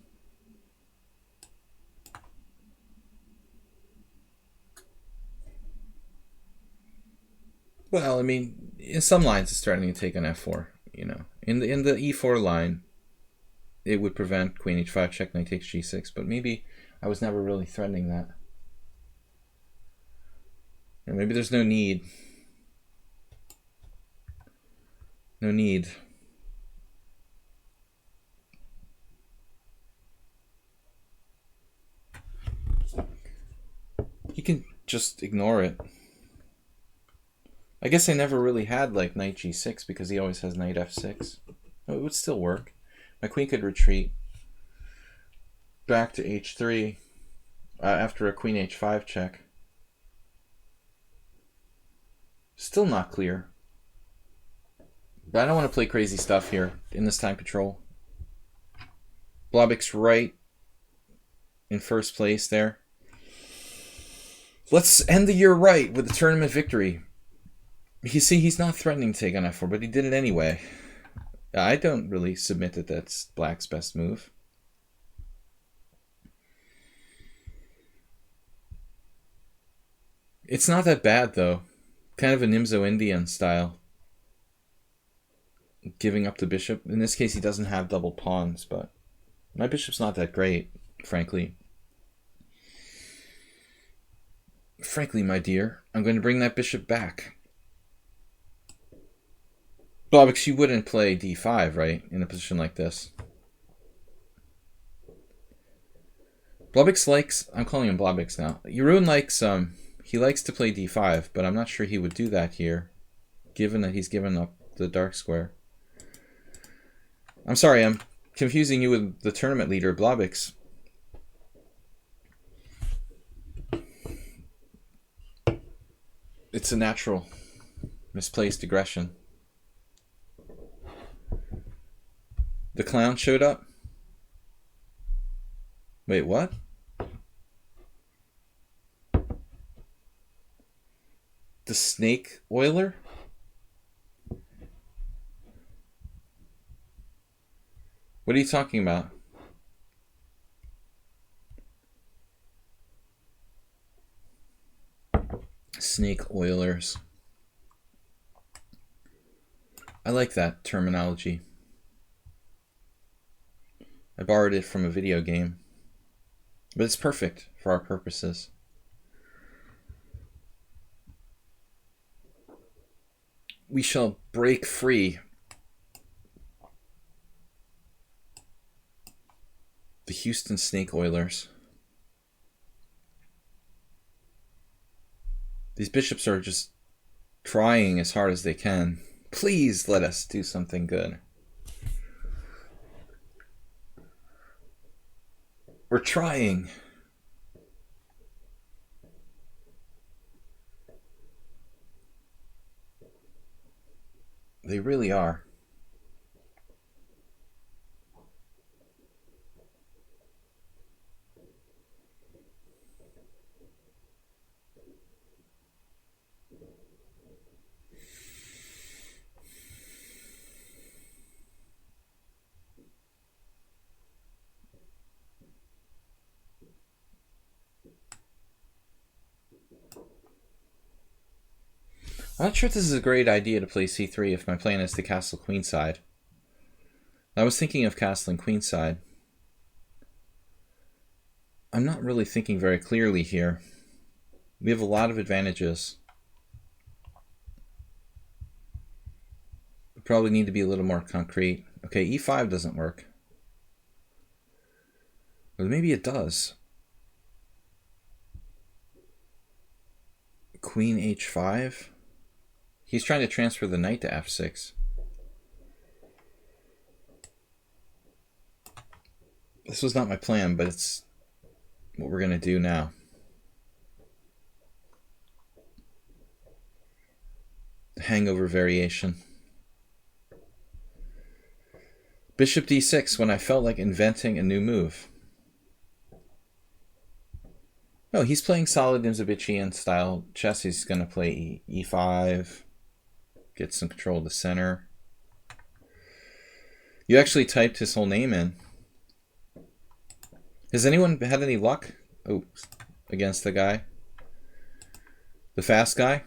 Well, I mean, in some lines it's starting to take on f4, you know. In the e4 line, it would prevent queen h5, check knight takes g6, but maybe I was never really threatening that. And maybe there's no need. No need. You can just ignore it. I guess I never really had like knight g6 because he always has knight f6. It would still work. My queen could retreat back to h3 after a queen h5 check. Still not clear. But I don't want to play crazy stuff here in this time control. Blobik's right in first place there. Let's end the year right with a tournament victory. You see, he's not threatening to take on f4, but he did it anyway. I don't really submit that that's black's best move. It's not that bad, though. Kind of a Nimzo Indian style. Giving up the bishop. In this case, he doesn't have double pawns, but my bishop's not that great, frankly. Frankly, my dear, I'm going to bring that bishop back. Blobix, you wouldn't play d5, right? In a position like this. Blobix likes... I'm calling him Blobix now. Jeroen likes... he likes to play d5, but I'm not sure he would do that here, given that he's given up the dark square. I'm sorry, I'm confusing you with the tournament leader, Blobix. It's a natural misplaced aggression. The clown showed up? Wait, what? The snake oiler? What are you talking about? Snake oilers. I like that terminology. I borrowed it from a video game, but it's perfect for our purposes. We shall break free. The Houston Snake Oilers. These bishops are just trying as hard as they can. Please let us do something good. We're trying. They really are. I'm not sure if this is a great idea to play c3 if my plan is to castle queenside. I was thinking of castling queenside. I'm not really thinking very clearly here. We have a lot of advantages. We probably need to be a little more concrete. Okay, e5 doesn't work. But maybe it does. Queen h5? He's trying to transfer the knight to f6. This was not my plan, but it's what we're going to do now. Hangover variation. Bishop d6 when I felt like inventing a new move. No, he's playing solid Nimzovician style chess. He's going to play e5. Get some control of the center. You actually typed his whole name in. Has anyone had any luck against the guy? The fast guy?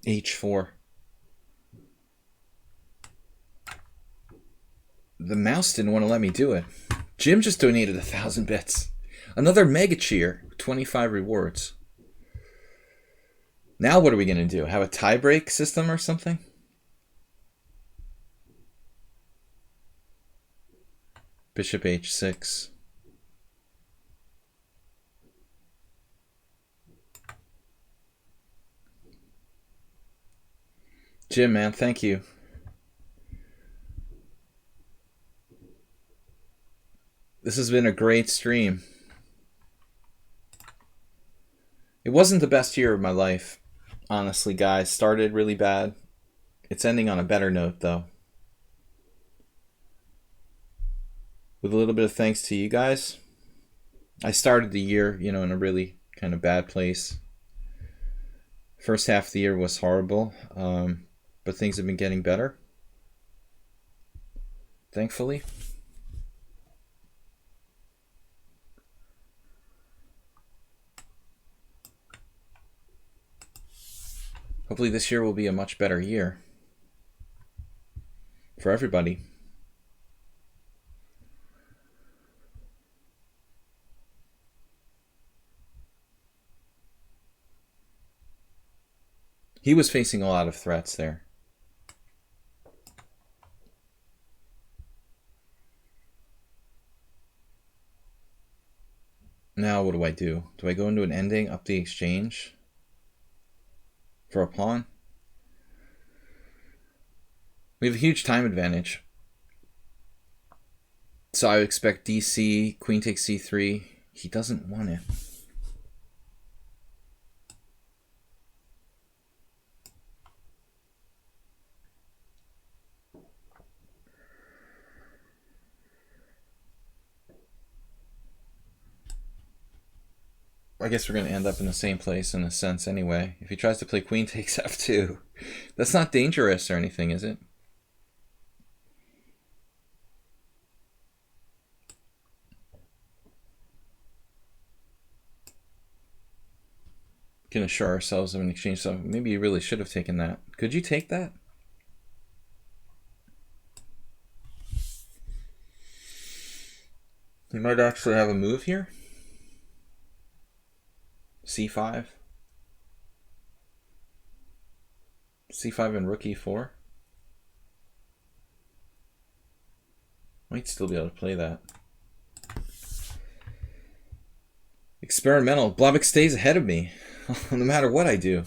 H4. The mouse didn't want to let me do it. Jim just donated 1,000 bits. Another mega cheer. 25 rewards. Now what are we going to do? Have a tie-break system or something? Bishop H6. Jim, man, thank you. This has been a great stream. It wasn't the best year of my life, honestly, guys. Started really bad. It's ending on a better note, though. With a little bit of thanks to you guys. I started the year, in a really kind of bad place. First half of the year was horrible, but things have been getting better. Thankfully. Hopefully this year will be a much better year for everybody. He was facing a lot of threats there. Now what do I do? Do I go into an ending up the exchange for a pawn? We have a huge time advantage. So I would expect DC, queen takes c3. He doesn't want it. I guess we're going to end up in the same place in a sense anyway. If he tries to play queen takes f2, that's not dangerous or anything, is it? Can assure ourselves of an exchange. So maybe you really should have taken that. Could you take that? You might actually have a move here. C5. C5 and rook e4. Might still be able to play that. Experimental. Blavik stays ahead of me, no matter what I do.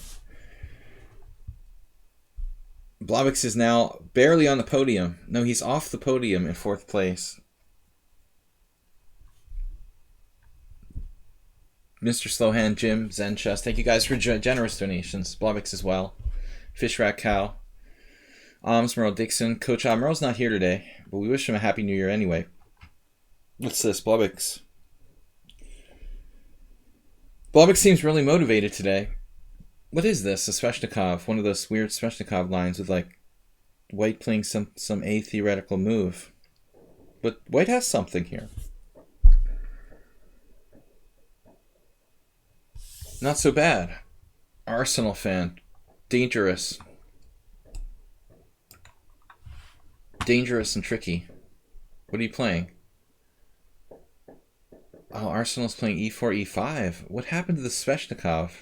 Blavik is now barely on the podium. No, he's off the podium in 4th place. Mr. Slowhand, Jim, Zen Chess, thank you guys for generous donations. Blavix as well. Fish Rat Cow. Merle Dixon. Coach Merle's not here today, but we wish him a happy new year anyway. What's this? Blavix. Blavix seems really motivated today. What is this? A Sveshnikov. One of those weird Sveshnikov lines with like white playing some a theoretical move. But white has something here. Not so bad. Arsenal fan. Dangerous. Dangerous and tricky. What are you playing? Oh, Arsenal's playing e4, e5. What happened to the Sveshnikov?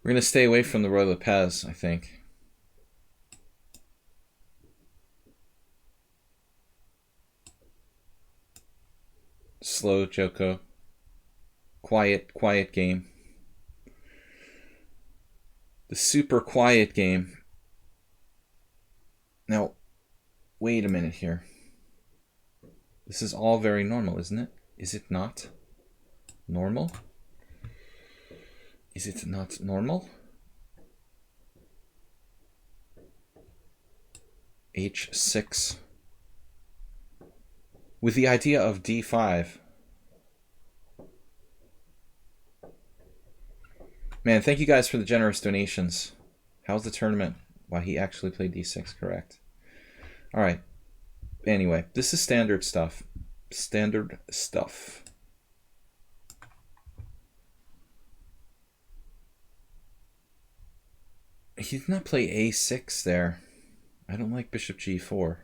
We're going to stay away from the Roy Lopez, I think. Slow Joko. Quiet game. The super quiet game. Now, wait a minute here. This is all very normal, isn't it? Is it not normal? Is it not normal? H6. With the idea of d5. Man, thank you guys for the generous donations. How's the tournament? Wow, he actually played d6, correct. Alright. Anyway, this is standard stuff. Standard stuff. He did not play a6 there. I don't like bishop g4.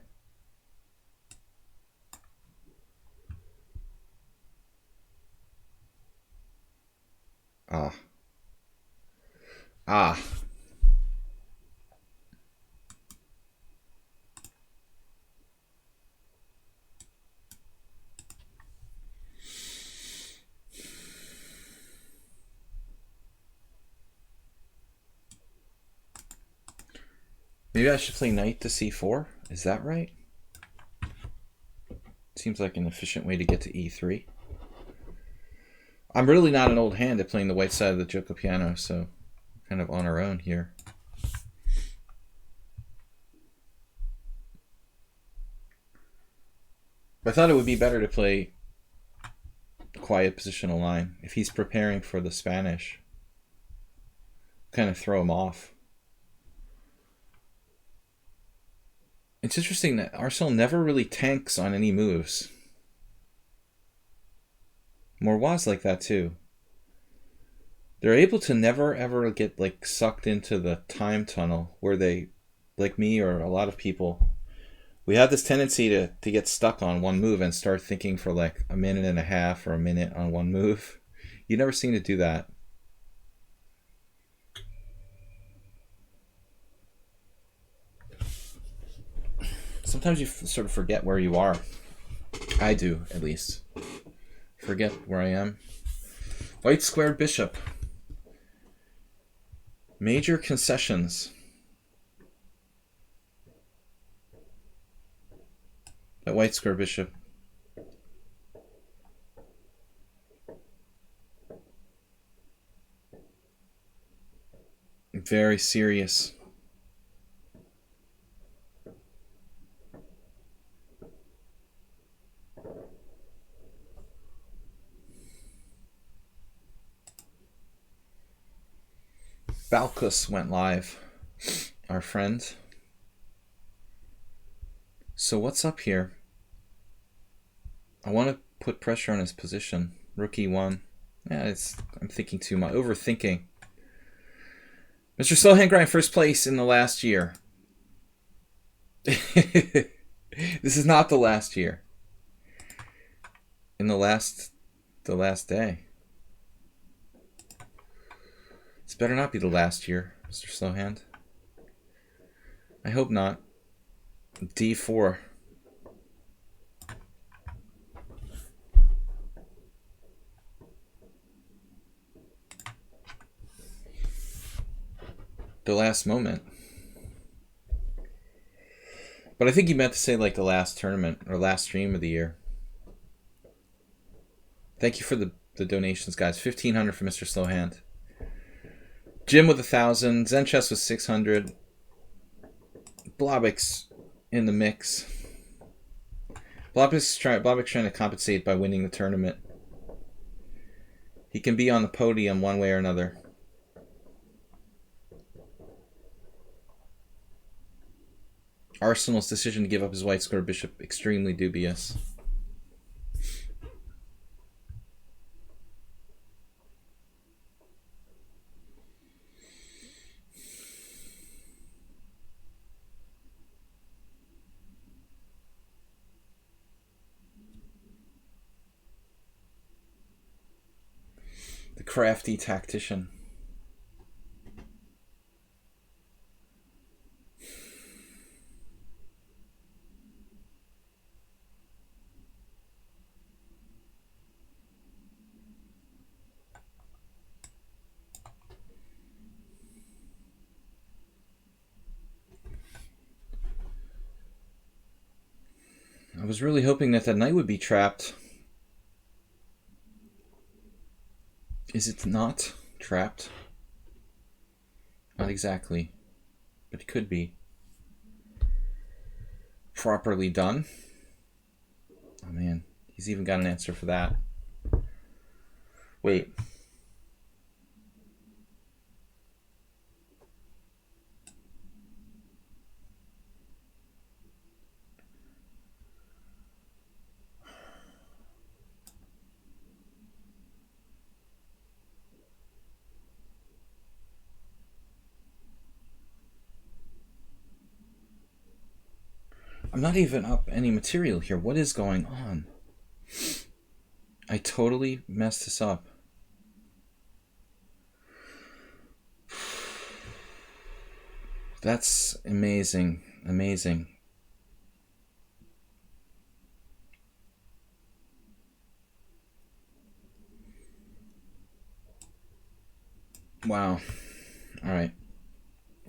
Ah. Ah. Maybe I should play knight to c4. Is that right? Seems like an efficient way to get to e3. I'm really not an old hand at playing the white side of the Joko piano, so kind of on our own here. I thought it would be better to play quiet positional line. If he's preparing for the Spanish, kind of throw him off. It's interesting that Arsenal never really tanks on any moves. Morwa's like that too. They're able to never ever get like sucked into the time tunnel where they, like me or a lot of people, we have this tendency to get stuck on one move and start thinking for like a minute and a half or a minute on one move. You never seem to do that. Sometimes you sort of forget where you are. I do, at least. Forget where I am. White squared bishop. Major concessions. That white square bishop. Very serious. Balkus went live, our friend. So what's up here? I want to put pressure on his position. Rook e1. Yeah, I'm thinking too much. Overthinking. Mr. Slowhand grind first place in the last year. This is not the last year. In the last day. This better not be the last year, Mr. Slowhand. I hope not. D4. The last moment. But I think he meant to say like the last tournament or last stream of the year. Thank you for the donations, guys. 1,500 for Mr. Slowhand. Jim with 1,000. Zen Chess with 600. Blobix in the mix. Blobix trying to compensate by winning the tournament. He can be on the podium one way or another. Arsenal's decision to give up his white square bishop, extremely dubious. The crafty tactician. I was really hoping that knight would be trapped. Is it not trapped? Not exactly, but it could be. Properly done. Oh man, he's even got an answer for that. Wait. I'm not even up any material here. What is going on? I totally messed this up. That's amazing. Amazing. Wow. All right.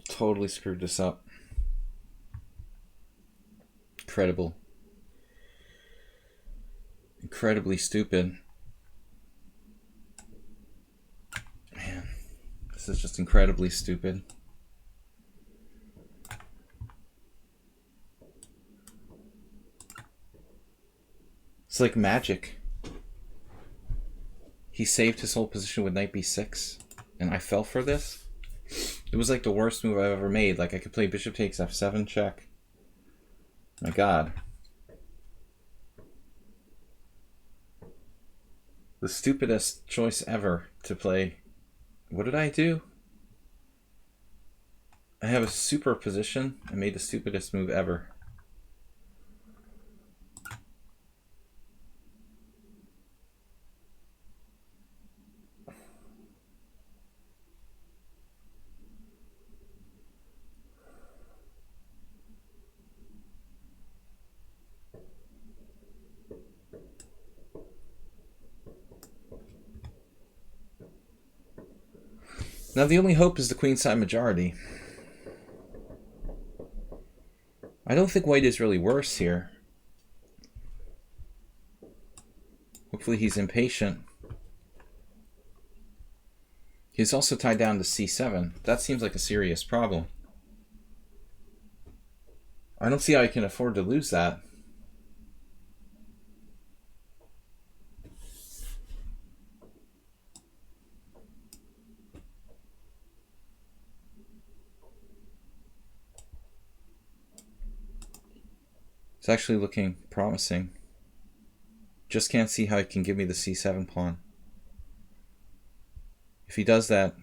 Totally screwed this up. Incredible. Incredibly stupid. Man, this is just incredibly stupid. It's like magic. He saved his whole position with knight b6, and I fell for this. It was like the worst move I've ever made. Like, I could play bishop takes f7 check. My god. The stupidest choice ever to play. What did I do? I have a super position. I made the stupidest move ever. Now the only hope is the queenside majority. I don't think white is really worse here. Hopefully he's impatient. He's also tied down to c7. That seems like a serious problem. I don't see how I can afford to lose that. It's actually looking promising. Just can't see how he can give me the c7 pawn. If he does that,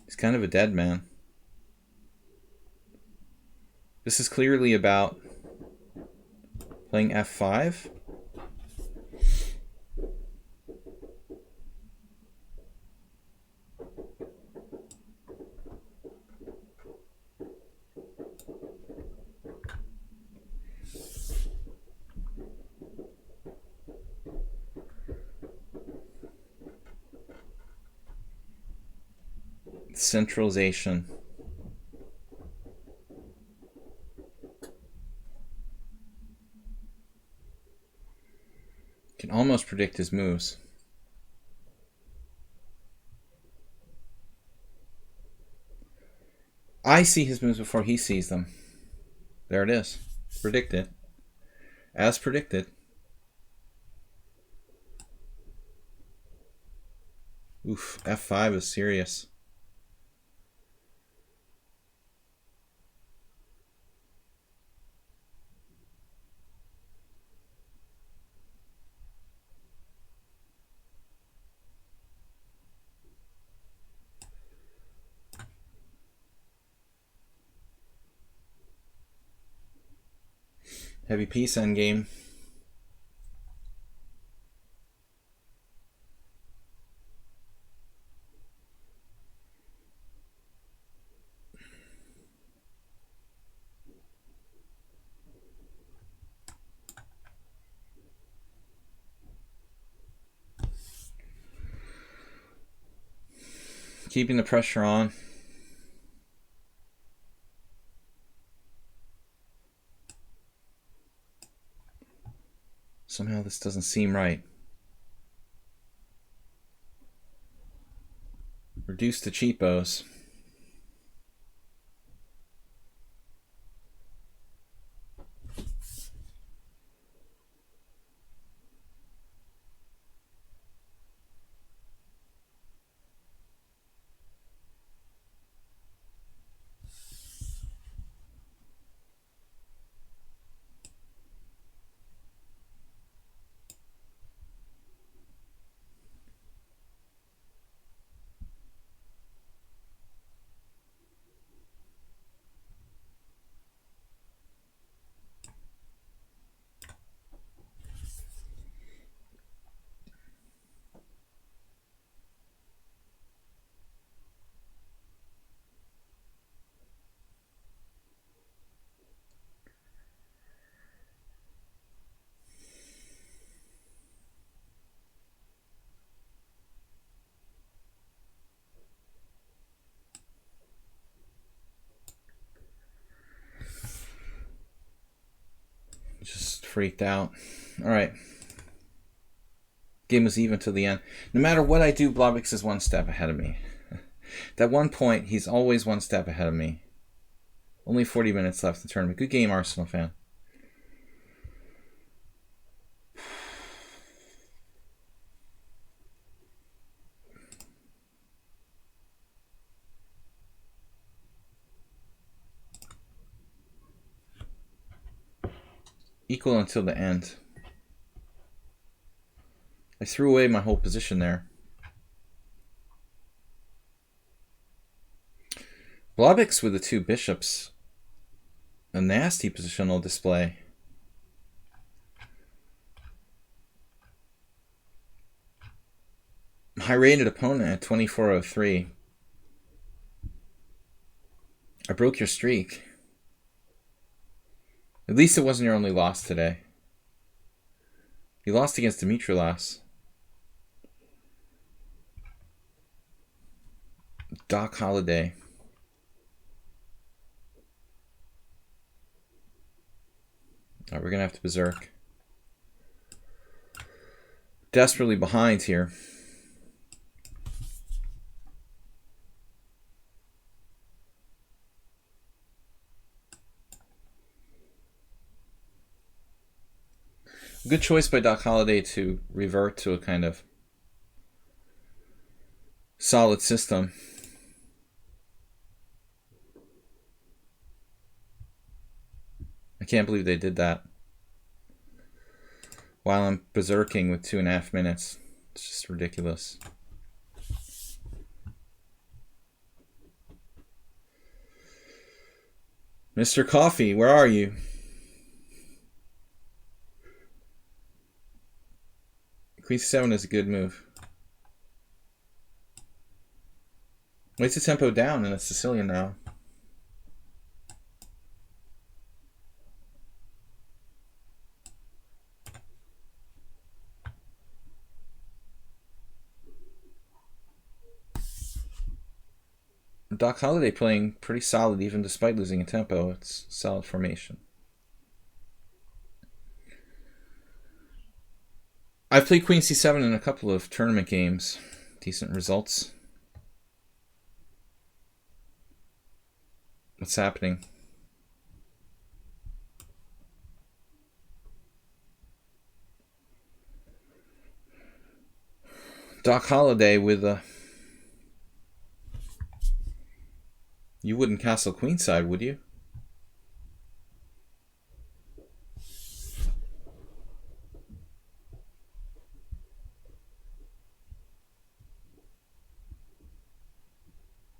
he's kind of a dead man. This is clearly about playing f5. Centralization. Can almost predict his moves. I see his moves before he sees them. There it is. Predicted. As predicted. Oof, f5 is serious. Heavy piece endgame. Keeping the pressure on. Somehow this doesn't seem right. Reduce the cheapos. freaked out. All right. Game was even to the end. No matter what I do, Blobix is one step ahead of me. That 1 point, he's always one step ahead of me. Only 40 minutes left in the tournament. Good game, Arsenal fan. Equal until the end. I threw away my whole position there. Blobix with the 2 bishops. A nasty positional display. High-rated opponent at 2403. I broke your streak. At least it wasn't your only loss today. You lost against Dimitrilas. Doc Holliday. All right, we're going to have to berserk. Desperately behind here. Good choice by Doc Holliday to revert to a kind of solid system. I can't believe they did that. While I'm berserking with 2.5 minutes. It's just ridiculous. Mr. Coffee, where are you? Queen c7 is a good move. Weights the tempo down and it's Sicilian now. Doc Holliday playing pretty solid even despite losing in tempo. It's solid formation. I've played Queen c7 in a couple of tournament games. Decent results. What's happening? Doc Holliday with a... You wouldn't castle queenside, would you?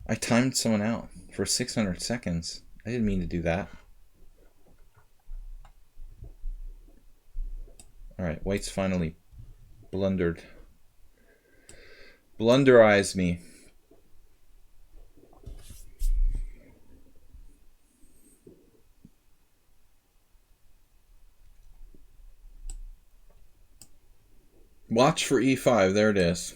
I timed someone out for 600 seconds. I didn't mean to do that. Alright, White's finally blundered. Blunderized me. Watch for e5. There it is.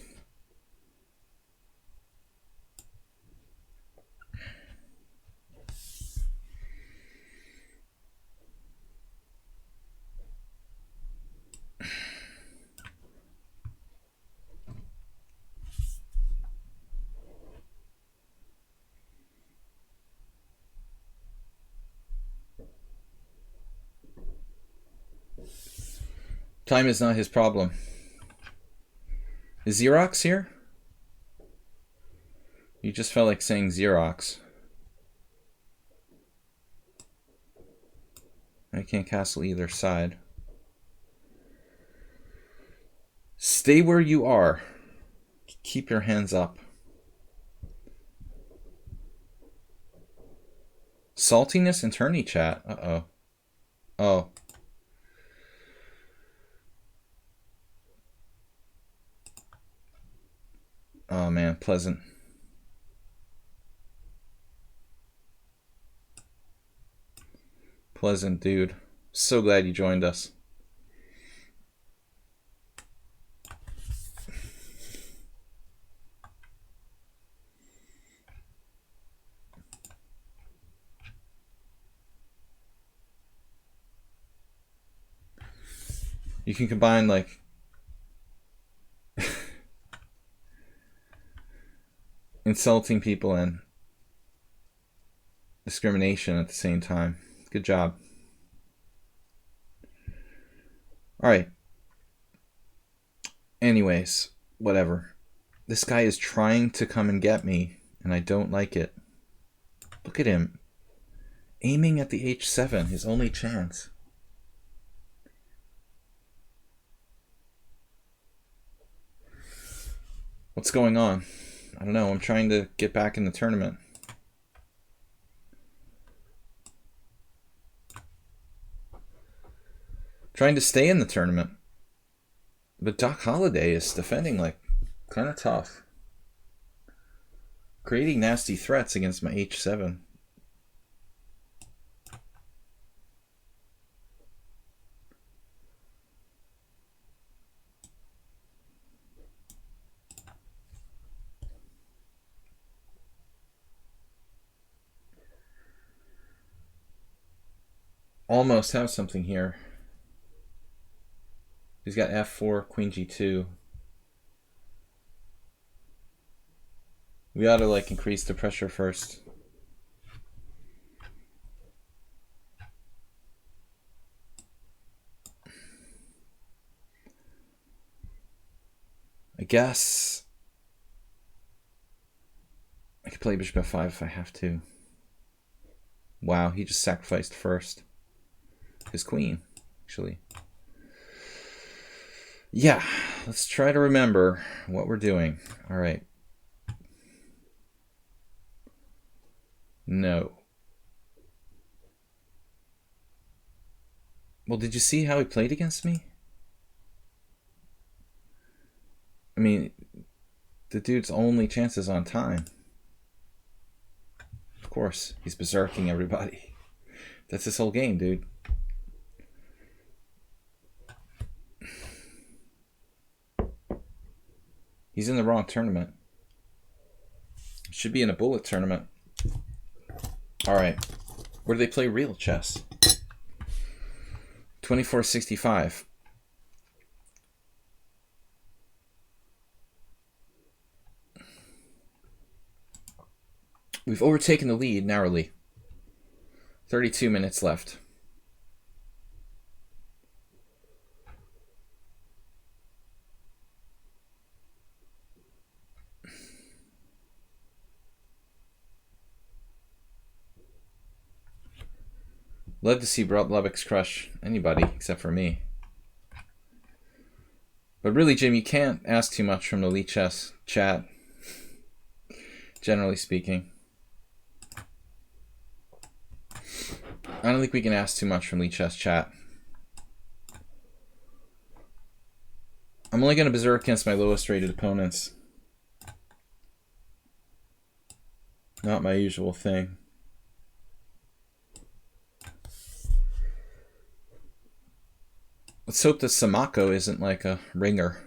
Time is not his problem. Is Xerox here? You just felt like saying Xerox. I can't castle either side. Stay where you are. Keep your hands up. Saltiness and tourney chat. Uh-oh. Oh. Oh man, pleasant. Pleasant dude. So glad you joined us. You can combine like insulting people and discrimination at the same time. Good job. All right. Anyways, whatever. This guy is trying to come and get me, and I don't like it. Look at him. Aiming at the h7, his only chance. What's going on? I don't know. I'm trying to get back in the tournament. Trying to stay in the tournament. But Doc Holliday is defending like kind of tough. Creating nasty threats against my h7. Almost have something here. He's got f4, queen g2. We ought to like increase the pressure first. I guess I could play bishop f5 if I have to. Wow, he just sacrificed first. His queen, actually. Yeah, let's try to remember what we're doing. All right. No. Well, did you see how he played against me? I mean, the dude's only chance is on time. Of course, he's berserking everybody. That's his whole game, dude. He's in the wrong tournament. Should be in a bullet tournament. All right. Where do they play real chess? 2465. We've overtaken the lead narrowly. 32 minutes left. Love to see Lubbock's crush anybody except for me. But really, Jim, you can't ask too much from the lichess chat, generally speaking. I don't think we can ask too much from lichess chat. I'm only going to berserk against my lowest rated opponents. Not my usual thing. Let's hope that Samako isn't like a ringer.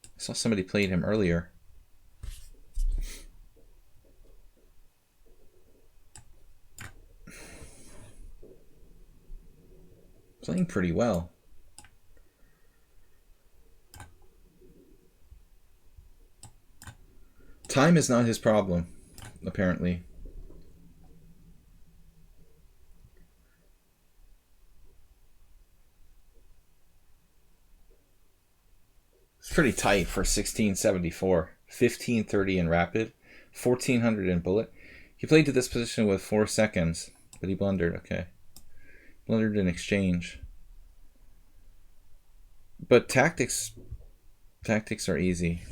I saw somebody played him earlier. Playing pretty well. Time is not his problem, apparently. It's pretty tight for 1674. 1530 in rapid, 1400 in bullet. He played to this position with 4 seconds, but he blundered. Okay. Blundered in exchange. But tactics are easy.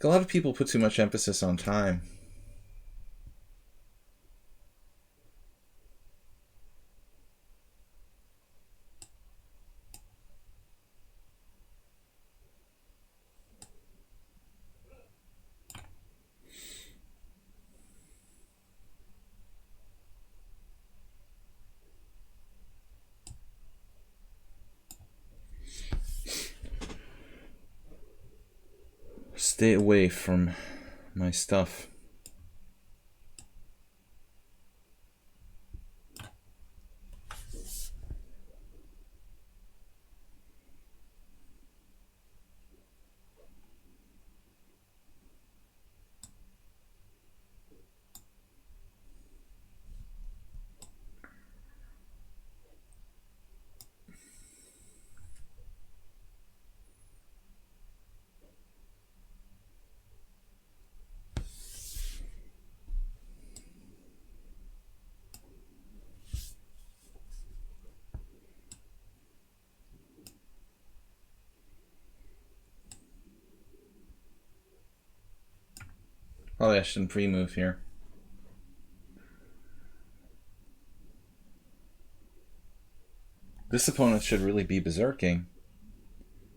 A lot of people put too much emphasis on time. Stay away from my stuff. Probably I shouldn't pre-move here. This opponent should really be berserking.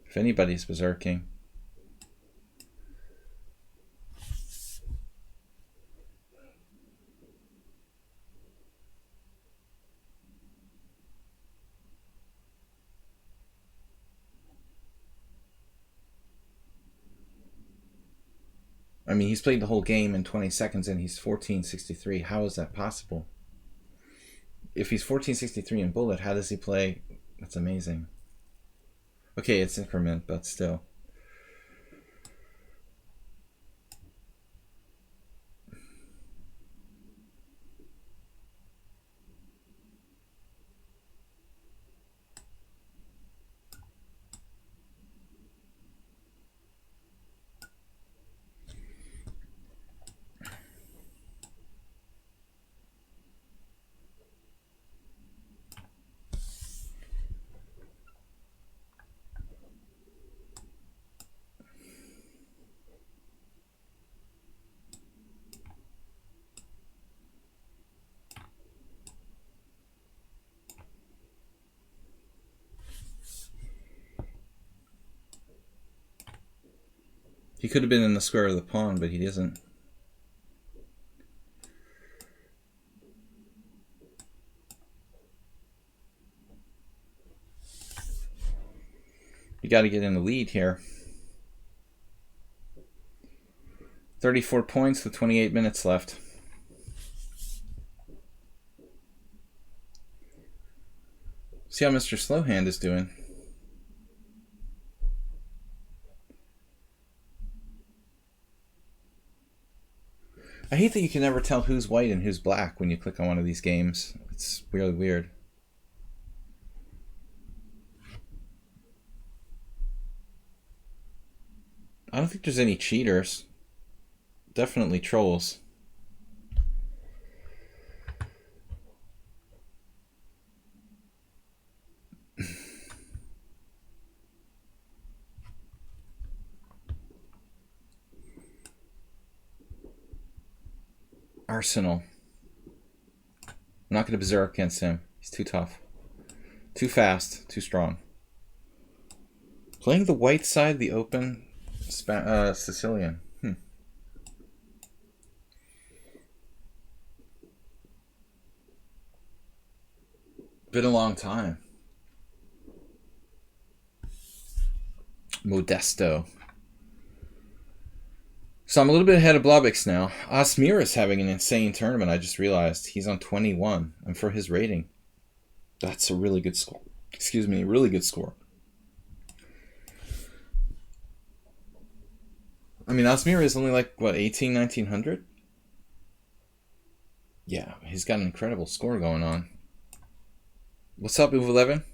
If anybody's berserking. I mean, he's played the whole game in 20 seconds and he's 1463. How is that possible? If he's 1463 in bullet, how does he play? That's amazing. Okay, it's increment, but still. He could have been in the square of the pawn, but he isn't. You got to get in the lead here. 34 points with 28 minutes left. See how Mr. Slowhand is doing. I hate that you can never tell who's white and who's black when you click on one of these games. It's really weird. I don't think there's any cheaters. Definitely trolls. Arsenal. I'm not going to berserk against him. He's too tough. Too fast. Too strong. Playing the white side, the open Sicilian. Been a long time. Modesto. So I'm a little bit ahead of Blobix now. Asmir is having an insane tournament, I just realized. He's on 21. And for his rating, that's a really good score. Excuse me, really good score. I mean, Asmir is only like, what, 18, 1900? Yeah, he's got an incredible score going on. What's up, Move 11?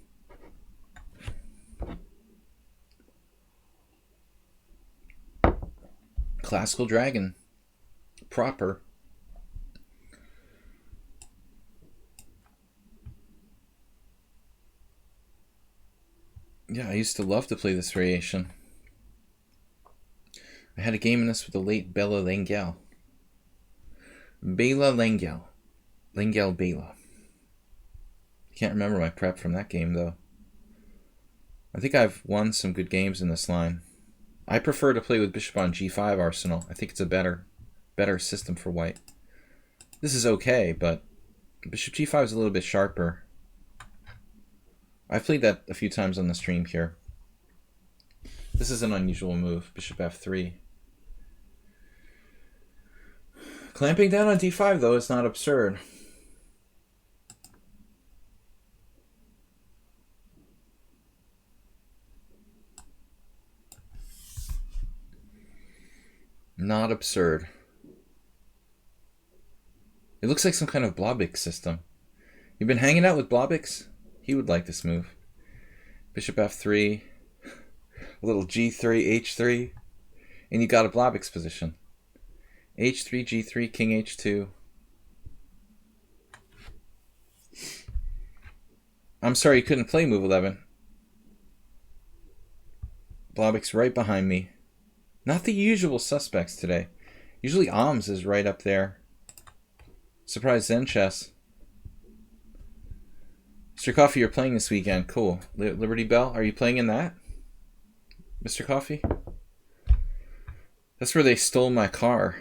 Classical Dragon. Proper. Yeah, I used to love to play this variation. I had a game in this with the late Bela Lengel. Bela Lengel. Lengel Bela. Can't remember my prep from that game, though. I think I've won some good games in this line. I prefer to play with Bishop on G5 Arsenal. I think it's a better system for white. This is okay, but Bishop G5 is a little bit sharper. I've played that a few times on the stream here. This is an unusual move. Bishop F3. Clamping down on D5, though, is not absurd. Not absurd. It looks like some kind of Blobix system. You've been hanging out with Blobix? He would like this move. Bishop F3. A little G3, H3. And you got a Blobix position. H3, G3, King H2. I'm sorry you couldn't play move 11. Blobix right behind me. Not the usual suspects today. Usually Alms is right up there. Surprise Zen Chess. Mr. Coffee, you're playing this weekend. Cool. Liberty Bell, are you playing in that? Mr. Coffee? That's where they stole my car.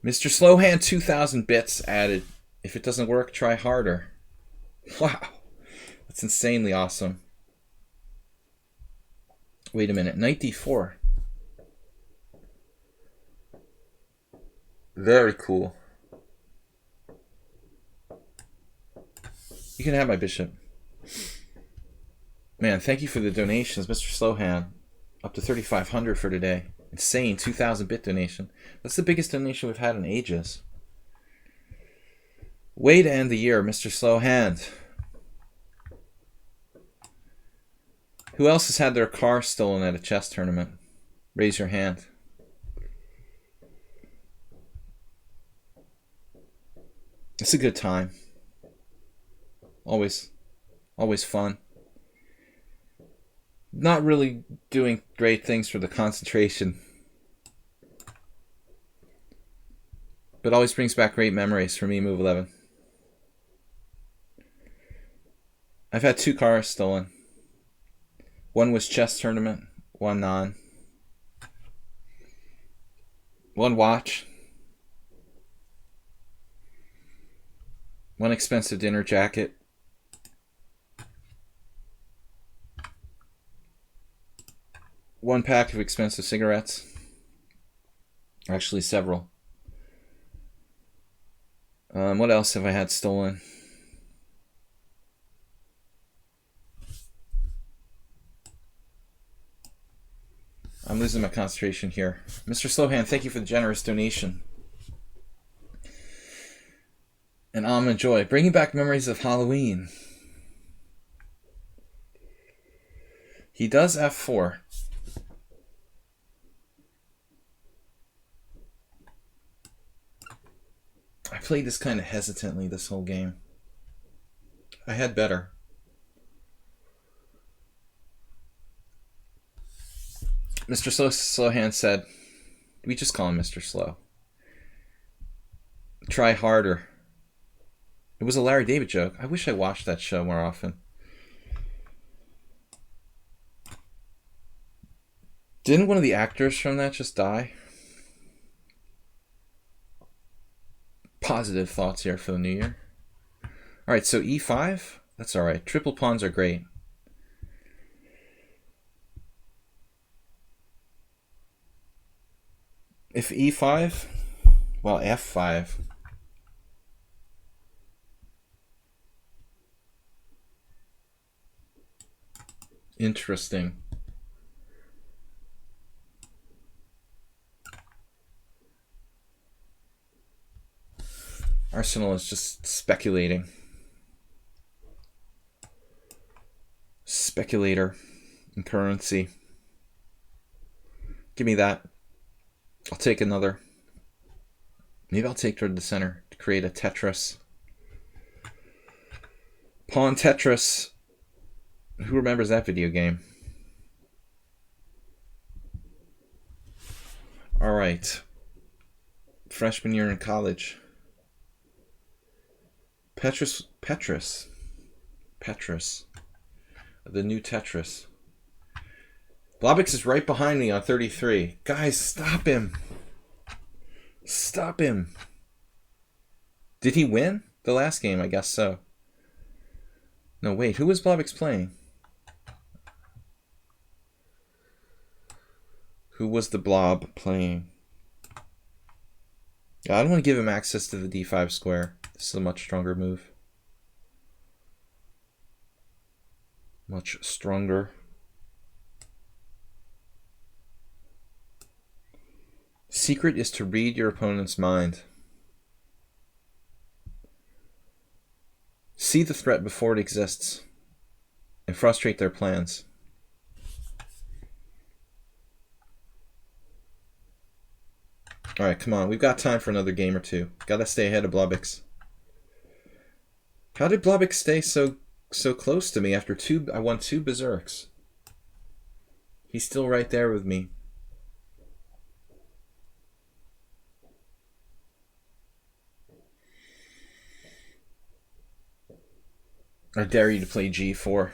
Mr. Slowhand 2000 bits added. If it doesn't work, try harder. Wow. That's insanely awesome. Wait a minute. Knight d4. Very cool. You can have my bishop. Man, thank you for the donations, Mr. Slowhand. Up to 3,500 for today. Insane 2,000 bit donation. That's the biggest donation we've had in ages. Way to end the year, Mr. Slowhand. Who else has had their car stolen at a chess tournament? Raise your hand. It's a good time. Always fun. Not really doing great things for the concentration. But always brings back great memories for me, Move 11. I've had 2 cars stolen. One was chess tournament, one non. One watch. One expensive dinner jacket. One pack of expensive cigarettes. Actually, several. What else have I had stolen? I'm losing my concentration here. Mr. Slowhand, thank you for the generous donation. And Almond Joy, bringing back memories of Halloween. He does F4. I played this kind of hesitantly this whole game. I had better. Mr. Slowhand said, we just call him Mr. Slow. Try harder. It was a Larry David joke. I wish I watched that show more often. Didn't one of the actors from that just die? Positive thoughts here for the new year. Alright, so e5? That's alright. Triple pawns are great. If e5, well, f5. Interesting. Arsenal is just speculating. Speculator in currency. Give me that. I'll take another. Maybe I'll take toward the center to create a Tetris. Pawn Tetris. Who remembers that video game? All right. Freshman year in college. Petrus. The new Tetris. Blobix is right behind me on 33. Guys, stop him. Stop him. Did he win the last game? I guess so. No, wait. Who was Blobix playing? Who was the blob playing? I don't want to give him access to the d5 square. This is a much stronger move. Much stronger. Secret is to read your opponent's mind. See the threat before it exists and frustrate their plans. Alright, come on. We've got time for another game or two. Gotta stay ahead of Blobix. How did Blobix stay so close to me after I won 2 berserks? He's still right there with me. I dare you to play g4.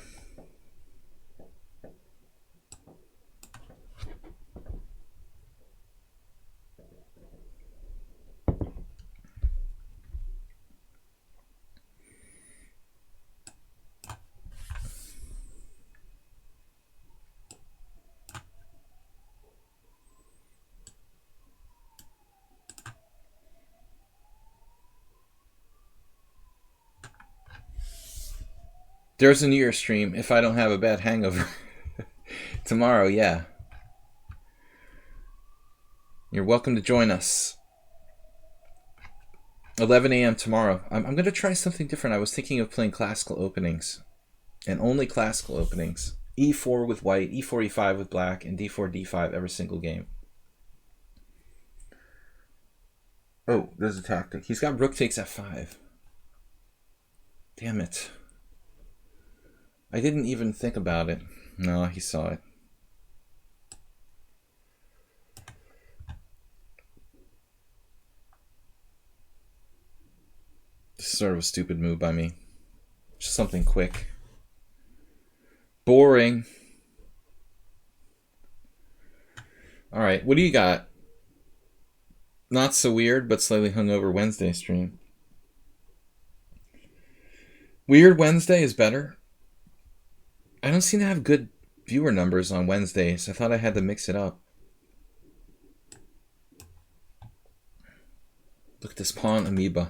There's a New Year's stream if I don't have a bad hangover. Tomorrow, yeah. You're welcome to join us. 11 a.m. tomorrow. I'm going to try something different. I was thinking of playing classical openings. And only classical openings. E4 with white, E4, E5 with black, and D4, D5 every single game. Oh, there's a tactic. He's got rook takes F5. Damn it. I didn't even think about it. No, he saw it. This is sort of a stupid move by me. Just something quick. Boring. Alright, what do you got? Not so weird, but slightly hungover Wednesday stream. Weird Wednesday is better. I don't seem to have good viewer numbers on Wednesdays. I thought I had to mix it up. Look at this pawn amoeba.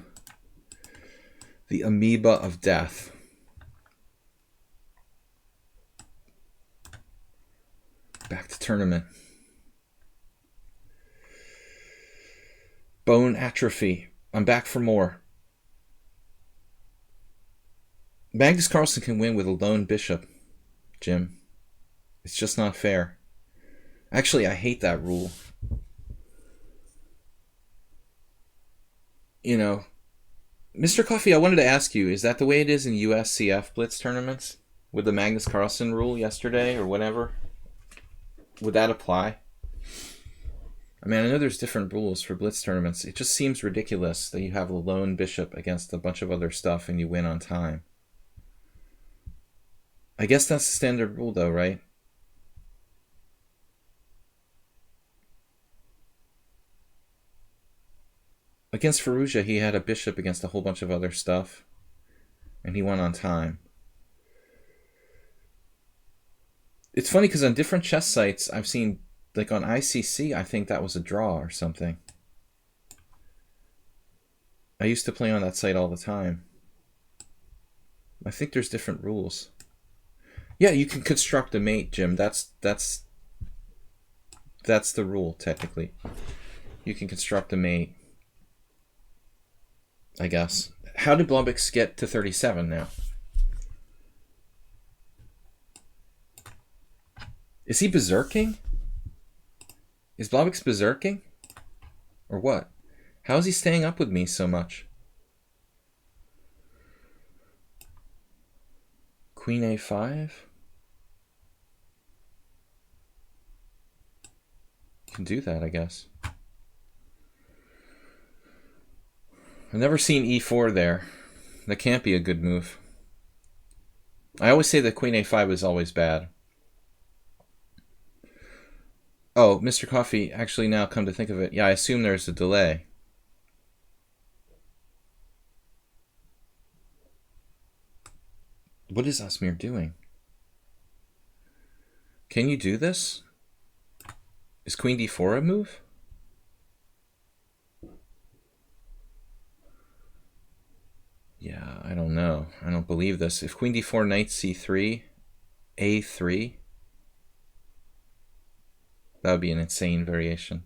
The amoeba of death. Back to tournament. Bone atrophy. I'm back for more. Magnus Carlsen can win with a lone bishop, Jim. It's just not fair. Actually, I hate that rule. You know, Mr. Coffee, I wanted to ask you, is that the way it is in USCF Blitz tournaments? With the Magnus Carlsen rule yesterday or whatever? Would that apply? I mean, I know there's different rules for Blitz tournaments. It just seems ridiculous that you have a lone bishop against a bunch of other stuff and you win on time. I guess that's the standard rule, though, right? Against Firouzja, he had a bishop against a whole bunch of other stuff, and he won on time. It's funny because on different chess sites, I've seen, like on ICC, I think that was a draw or something. I used to play on that site all the time. I think there's different rules. Yeah, you can construct a mate, Jim. That's the rule, technically. You can construct a mate, I guess. How did Blomix get to 37 now? Is he berserking? Is Blomix berserking? Or what? How is he staying up with me so much? Queen A5? Can do that, I guess. I've never seen E4 there. That can't be a good move. I always say that Queen A5 is always bad. Oh, Mr. Coffee, actually now come to think of it, yeah, I assume there's a delay. What is Asmir doing? Can you do this? Is Queen D4 a move? Yeah, I don't know. I don't believe this. If Queen D4, Knight C3, A3, that would be an insane variation.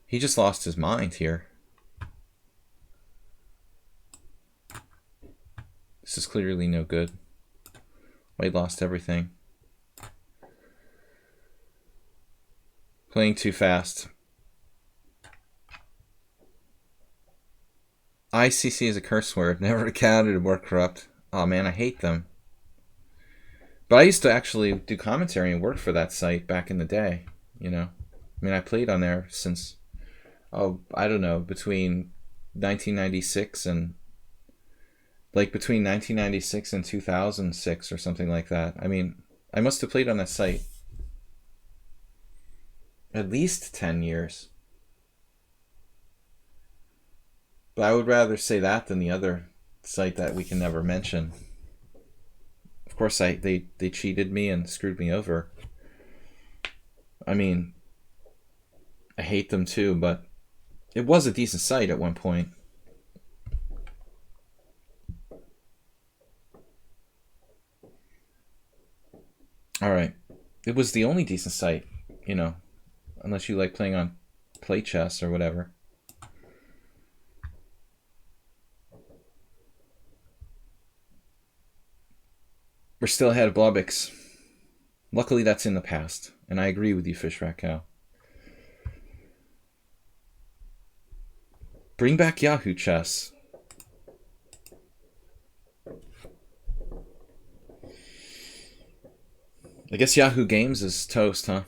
He just lost his mind here. This is clearly no good. White lost everything. Playing too fast. ICC is a curse word. Never encountered more corrupt. Oh man, I hate them. But I used to actually do commentary and work for that site back in the day, you know. I mean, I played on there since, oh, I don't know, between 1996 and Like between 1996 and 2006 or something like that. I mean, I must have played on that site at least 10 years. But I would rather say that than the other site that we can never mention. Of course, they cheated me and screwed me over. I mean, I hate them too, but it was a decent site at one point. All right. It was the only decent site, you know, unless you like playing on play chess or whatever. We're still ahead of Blobix. Luckily, that's in the past, and I agree with you, Fish Rat Cow. Bring back Yahoo Chess. I guess Yahoo Games is toast, huh?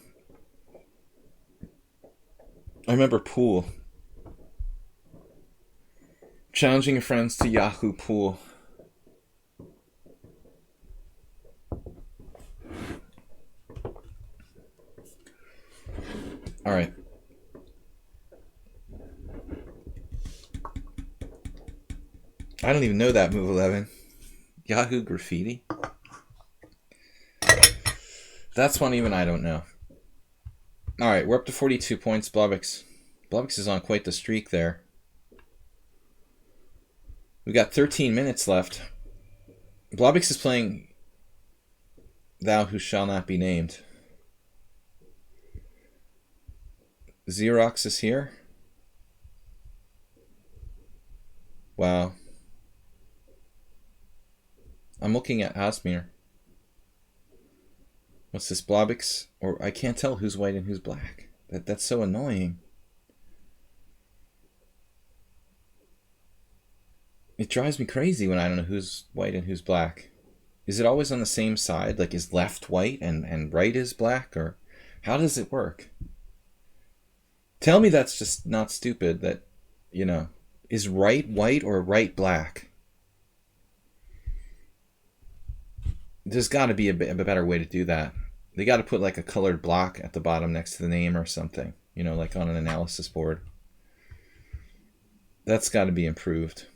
I remember Pool. Challenging your friends to Yahoo Pool. All right. I don't even know that move 11. Yahoo Graffiti? That's one even I don't know. All right, we're up to 42 points. Blobix is on quite the streak there. We got 13 minutes left. Blobix is playing Thou Who Shall Not Be Named. Xerox is here. Wow. I'm looking at Asmir. What's this, Blobix? Or I can't tell who's white and who's black. That's so annoying. It drives me crazy when I don't know who's white and who's black. Is it always on the same side? Like, is left white and right is black? Or how does it work? Tell me that's just not stupid. That, you know, is right white or right black? There's got to be a better way to do that. They got to put like a colored block at the bottom next to the name or something. You know, like on an analysis board. That's got to be improved.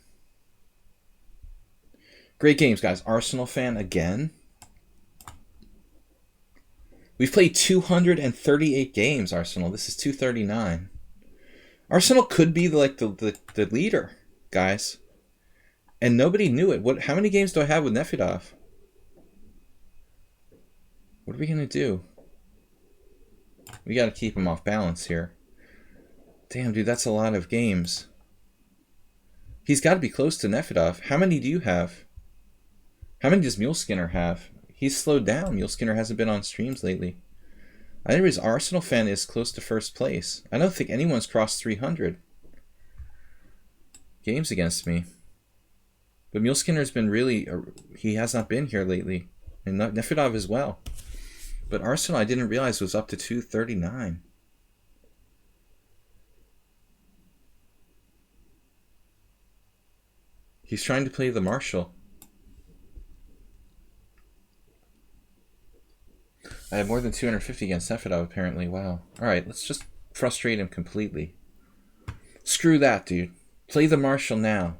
Great games, guys. Arsenal fan again. We've played 238 games, Arsenal. This is 239. Arsenal could be like the leader, guys. And nobody knew it. How many games do I have with Nefedov? What are we going to do? We got to keep him off balance here. Damn, dude, that's a lot of games. He's got to be close to Nefedov. How many do you have? How many does Muleskinner have? He's slowed down. Muleskinner hasn't been on streams lately. I think his Arsenal fan is close to first place. I don't think anyone's crossed 300 games against me. But Muleskinner's been really... he has not been here lately. And Nefedov as well. But Arsenal, I didn't realize, was up to 239. He's trying to play the Marshall. I have more than 250 against Nefedov, apparently. Wow. Alright, let's just frustrate him completely. Screw that, dude. Play the Marshall now.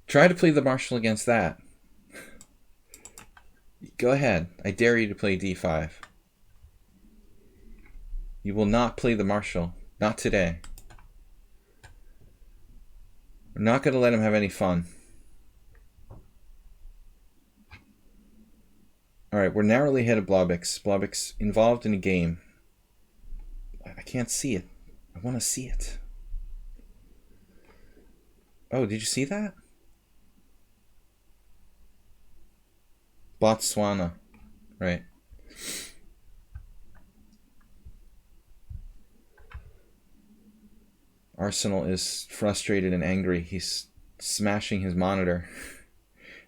Try to play the Marshall against that. Go ahead. I dare you to play d5. You will not play the Marshall. Not today. We're not going to let him have any fun. Alright, we're narrowly ahead of Blobix. Blobix involved in a game. I can't see it. I want to see it. Oh, did you see that? Botswana. Right. Arsenal is frustrated and angry. He's smashing his monitor.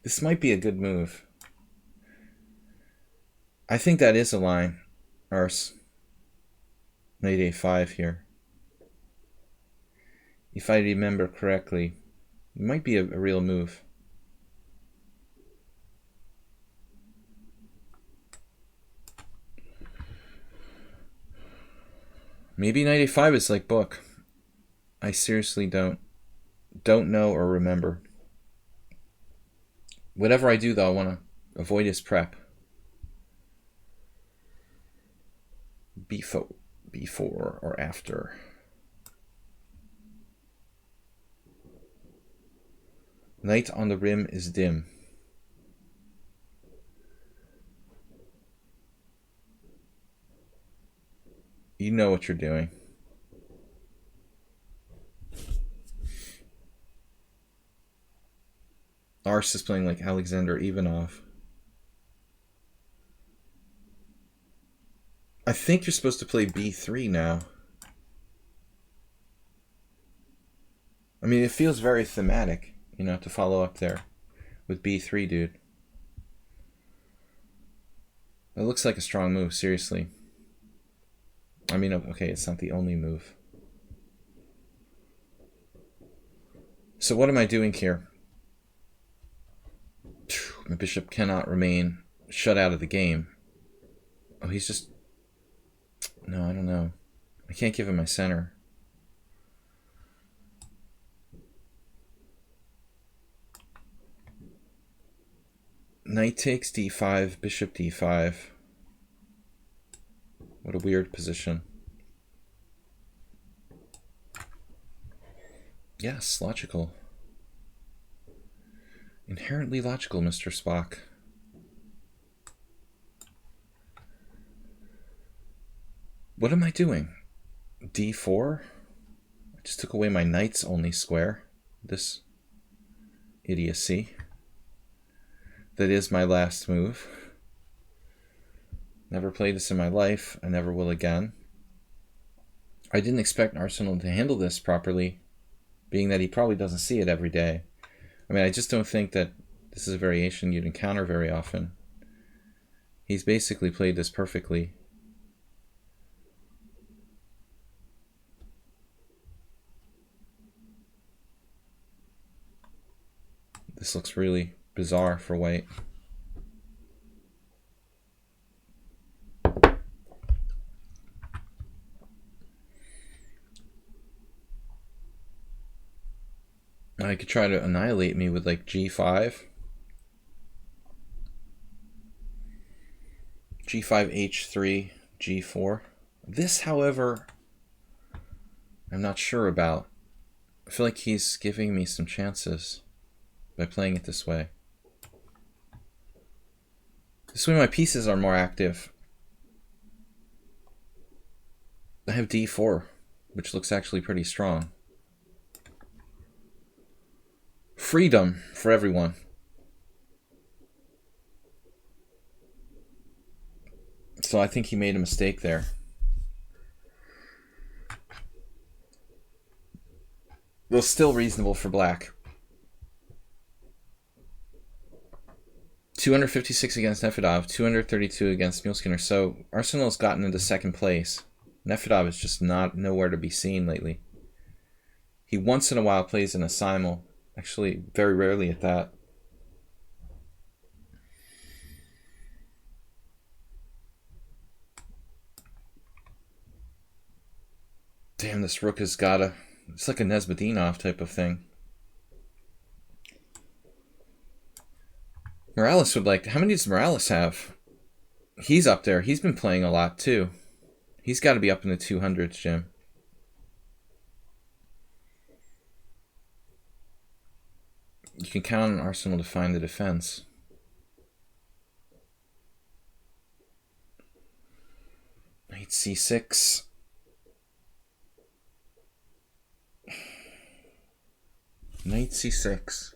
This might be a good move. I think that is a line. Ars. Knight a5 here. If I remember correctly. It might be a real move. Maybe knight a5 is like book. I seriously don't know or remember. Whatever I do, though, I want to avoid his prep. B4 or after. Knight on the rim is dim. You know what you're doing. Ars is playing like Alexander Ivanov. I think you're supposed to play b3 now. I mean, it feels very thematic, you know, to follow up there with b3, dude. It looks like a strong move, seriously. I mean, okay, it's not the only move. So what am I doing here? My bishop cannot remain shut out of the game. Oh, he's just... No, I don't know. I can't give him my center. Knight takes d5, bishop d5. What a weird position. Yes, logical. Inherently logical, Mr. Spock. What am I doing? d4? I just took away my knight's only square. This idiocy. That is my last move. Never played this in my life. I never will again. I didn't expect Arsenal to handle this properly, being that he probably doesn't see it every day. I mean, I just don't think that this is a variation you'd encounter very often. He's basically played this perfectly. This looks really bizarre for white. I could try to annihilate me with like g5. g5, h3, g4. This, however, I'm not sure about. I feel like he's giving me some chances by playing it this way. This way my pieces are more active. I have d4, which looks actually pretty strong. Freedom for everyone. So I think he made a mistake there. Though still reasonable for black. 256 against Nefedov, 232 against Muleskinner. So Arsenal's gotten into second place. Nefedov is just nowhere to be seen lately. He once in a while plays in a simul. Actually, very rarely at that. Damn, this rook has got a... It's like a Nesbedinov type of thing. Morales would like... How many does Morales have? He's up there. He's been playing a lot, too. He's got to be up in the 200s, Jim. You can count on Arsenal to find the defense. Knight c6. Knight c6.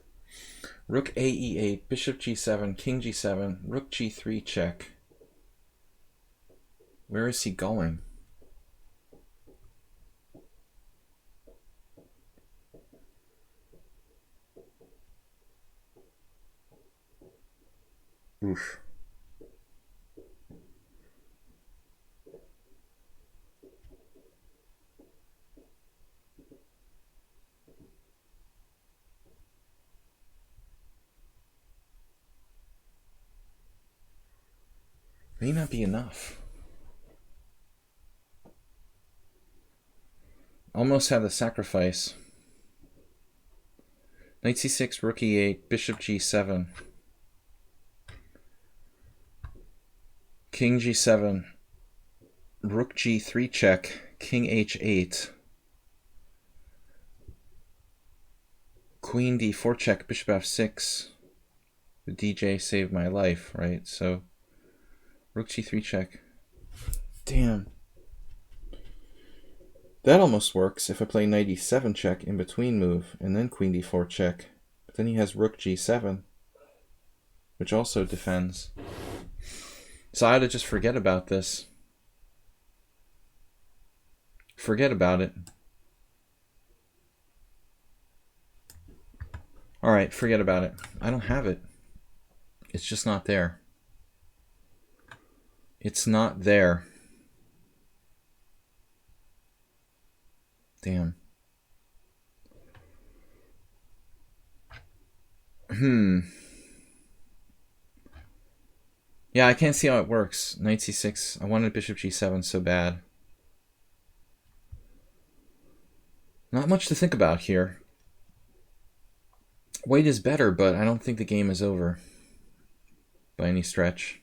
Rook a e8, bishop g7, king g7, rook g3 check. Where is he going? Oof. May not be enough. Almost had the sacrifice. Knight c6, rook e8, bishop g7. King g7. Rook g3 check. King h8. Queen d4 check, bishop f6. The DJ saved my life, right? So, rook g3 check. Damn. That almost works if I play knight e7 check in between move, and then queen d4 check. But then he has rook g7, which also defends. So I had to just forget about this. Forget about it. Alright, forget about it. I don't have it. It's just not there. It's not there. Damn. Yeah, I can't see how it works. Knight c6. I wanted bishop g7 so bad. Not much to think about here. White is better, but I don't think the game is over by any stretch.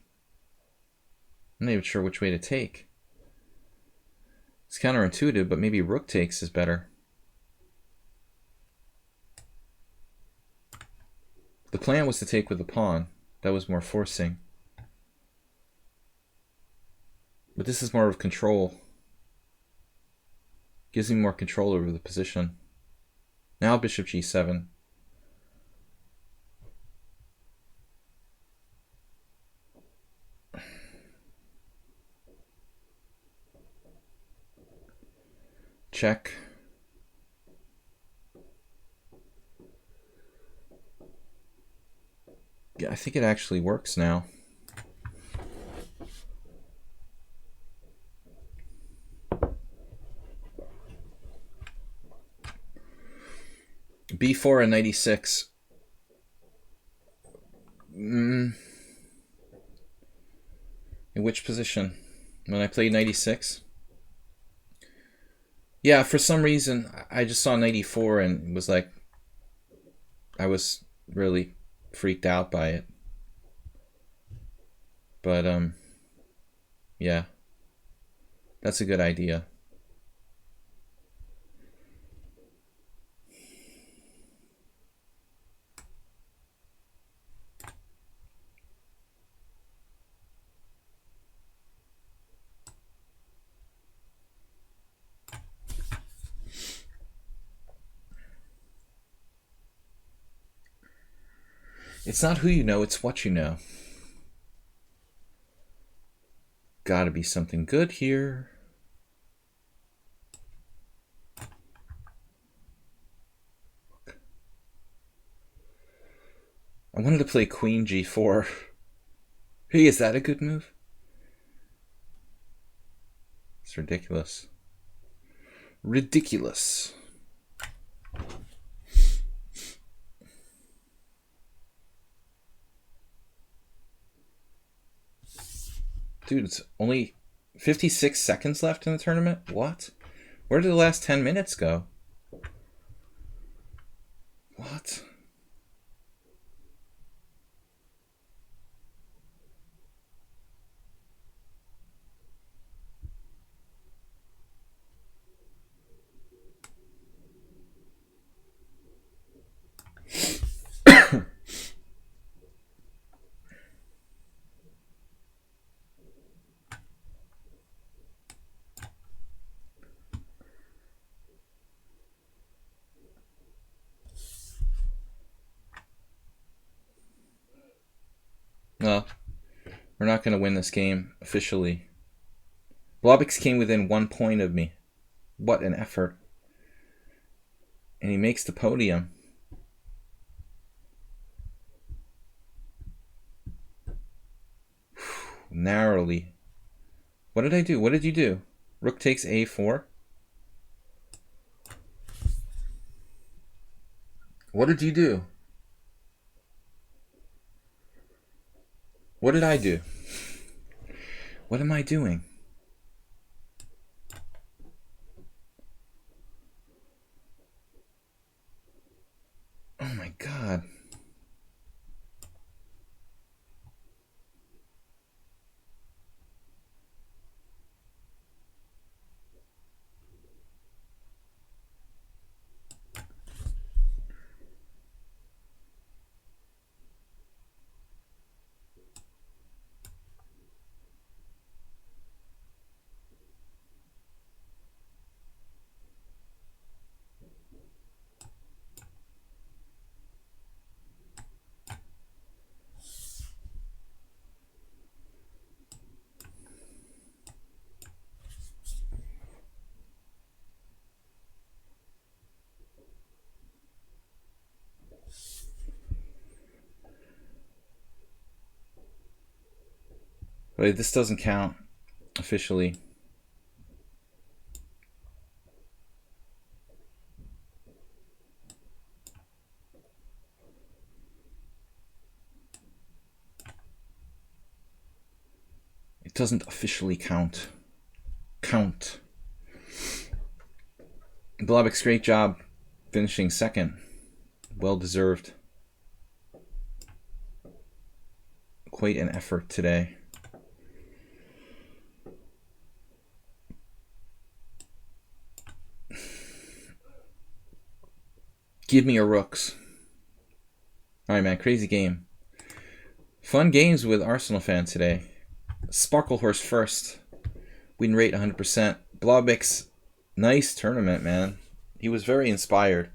I'm not even sure which way to take. It's counterintuitive, but maybe rook takes is better. The plan was to take with the pawn. That was more forcing. But this is more of control. Gives me more control over the position. Now bishop g7. Check. Yeah, I think it actually works now. b4 and knight e6. In which position? When I played knight e6? Yeah, for some reason, I just saw knight e4 and was like, I was really freaked out by it. But, yeah, that's a good idea. It's not who you know, it's what you know. Gotta be something good here. I wanted to play queen g4. Hey, is that a good move? It's ridiculous. Ridiculous. Dude, it's only 56 seconds left in the tournament? What? Where did the last 10 minutes go? What? Well, we're not going to win this game officially. Blobix came within 1 point of me. What an effort. And he makes the podium. Narrowly. What did I do? What did you do? Rook takes a4. What did you do? What did I do? What am I doing? Oh my god. Wait, this doesn't count officially. It doesn't officially count. Blobix, great job finishing second. Well deserved. Quite an effort today. Give me your rooks. All right, man. Crazy game. Fun games with Arsenal fan today. Sparklehorse first. Win rate 100%. Blobix, nice tournament, man. He was very inspired.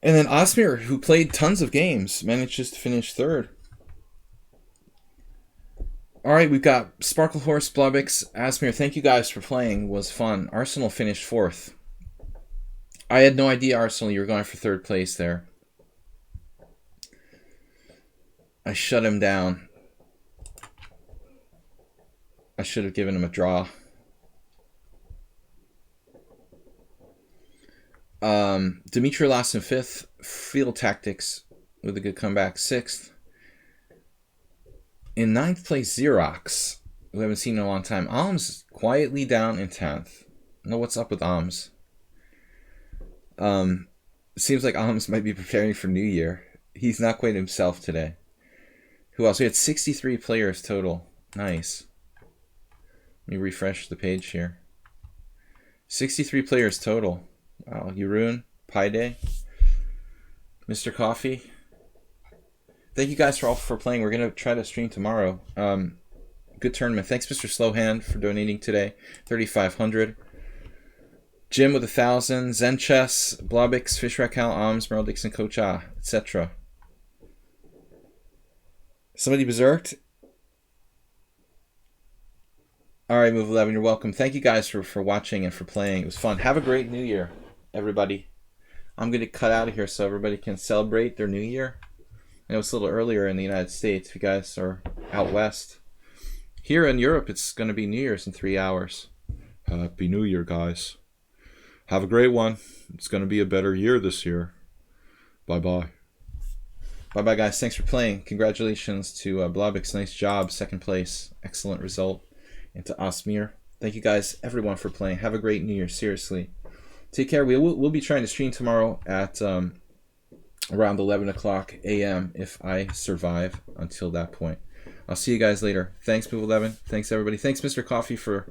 And then Osmir, who played tons of games, manages to finish third. All right, we've got Sparklehorse, Blobix, Asmir. Thank you guys for playing. It was fun. Arsenal finished fourth. I had no idea, Arsenal, you were going for third place there. I shut him down. I should have given him a draw. Dimitri lost in fifth. Field Tactics with a good comeback, sixth. In ninth place, Xerox, who we haven't seen in a long time. Alms quietly down in 10th. I don't know what's up with Alms. Seems like Alms might be preparing for New Year. He's not quite himself today. Who else? We had 63 players total. Nice. Let me refresh the page here. 63 players total. Wow. Jeroen, Pi Day, Mr. Coffee. Thank you guys for playing. We're going to try to stream tomorrow. Good tournament. Thanks, Mr. Slowhand, for donating today. 3,500. Jim with 1,000. Zen Chess, Blobix, Fish Racal, Alms, Merle Dixon, Coach A, etc. Somebody berserked? All right, Move 11, you're welcome. Thank you guys for watching and for playing. It was fun. Have a great New Year, everybody. I'm going to cut out of here so everybody can celebrate their New Year. I know it's a little earlier in the United States if you guys are out west. Here in Europe, it's going to be New Year's in 3 hours. Happy New Year, guys. Have a great one. It's going to be a better year this year. Bye-bye. Bye-bye, guys. Thanks for playing. Congratulations to Blobix. Nice job. Second place. Excellent result. And to Osmir. Thank you guys, everyone, for playing. Have a great New Year. Seriously. Take care. We'll be trying to stream tomorrow at around 11 o'clock a.m. if I survive until that point. I'll see you guys later. Thanks, Move 11. Thanks, everybody. Thanks, Mr. Coffee, for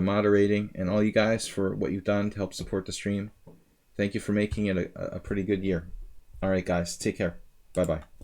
moderating, and all you guys for what you've done to help support the stream. Thank you for making it a pretty good year. All right, guys. Take care. Bye-bye.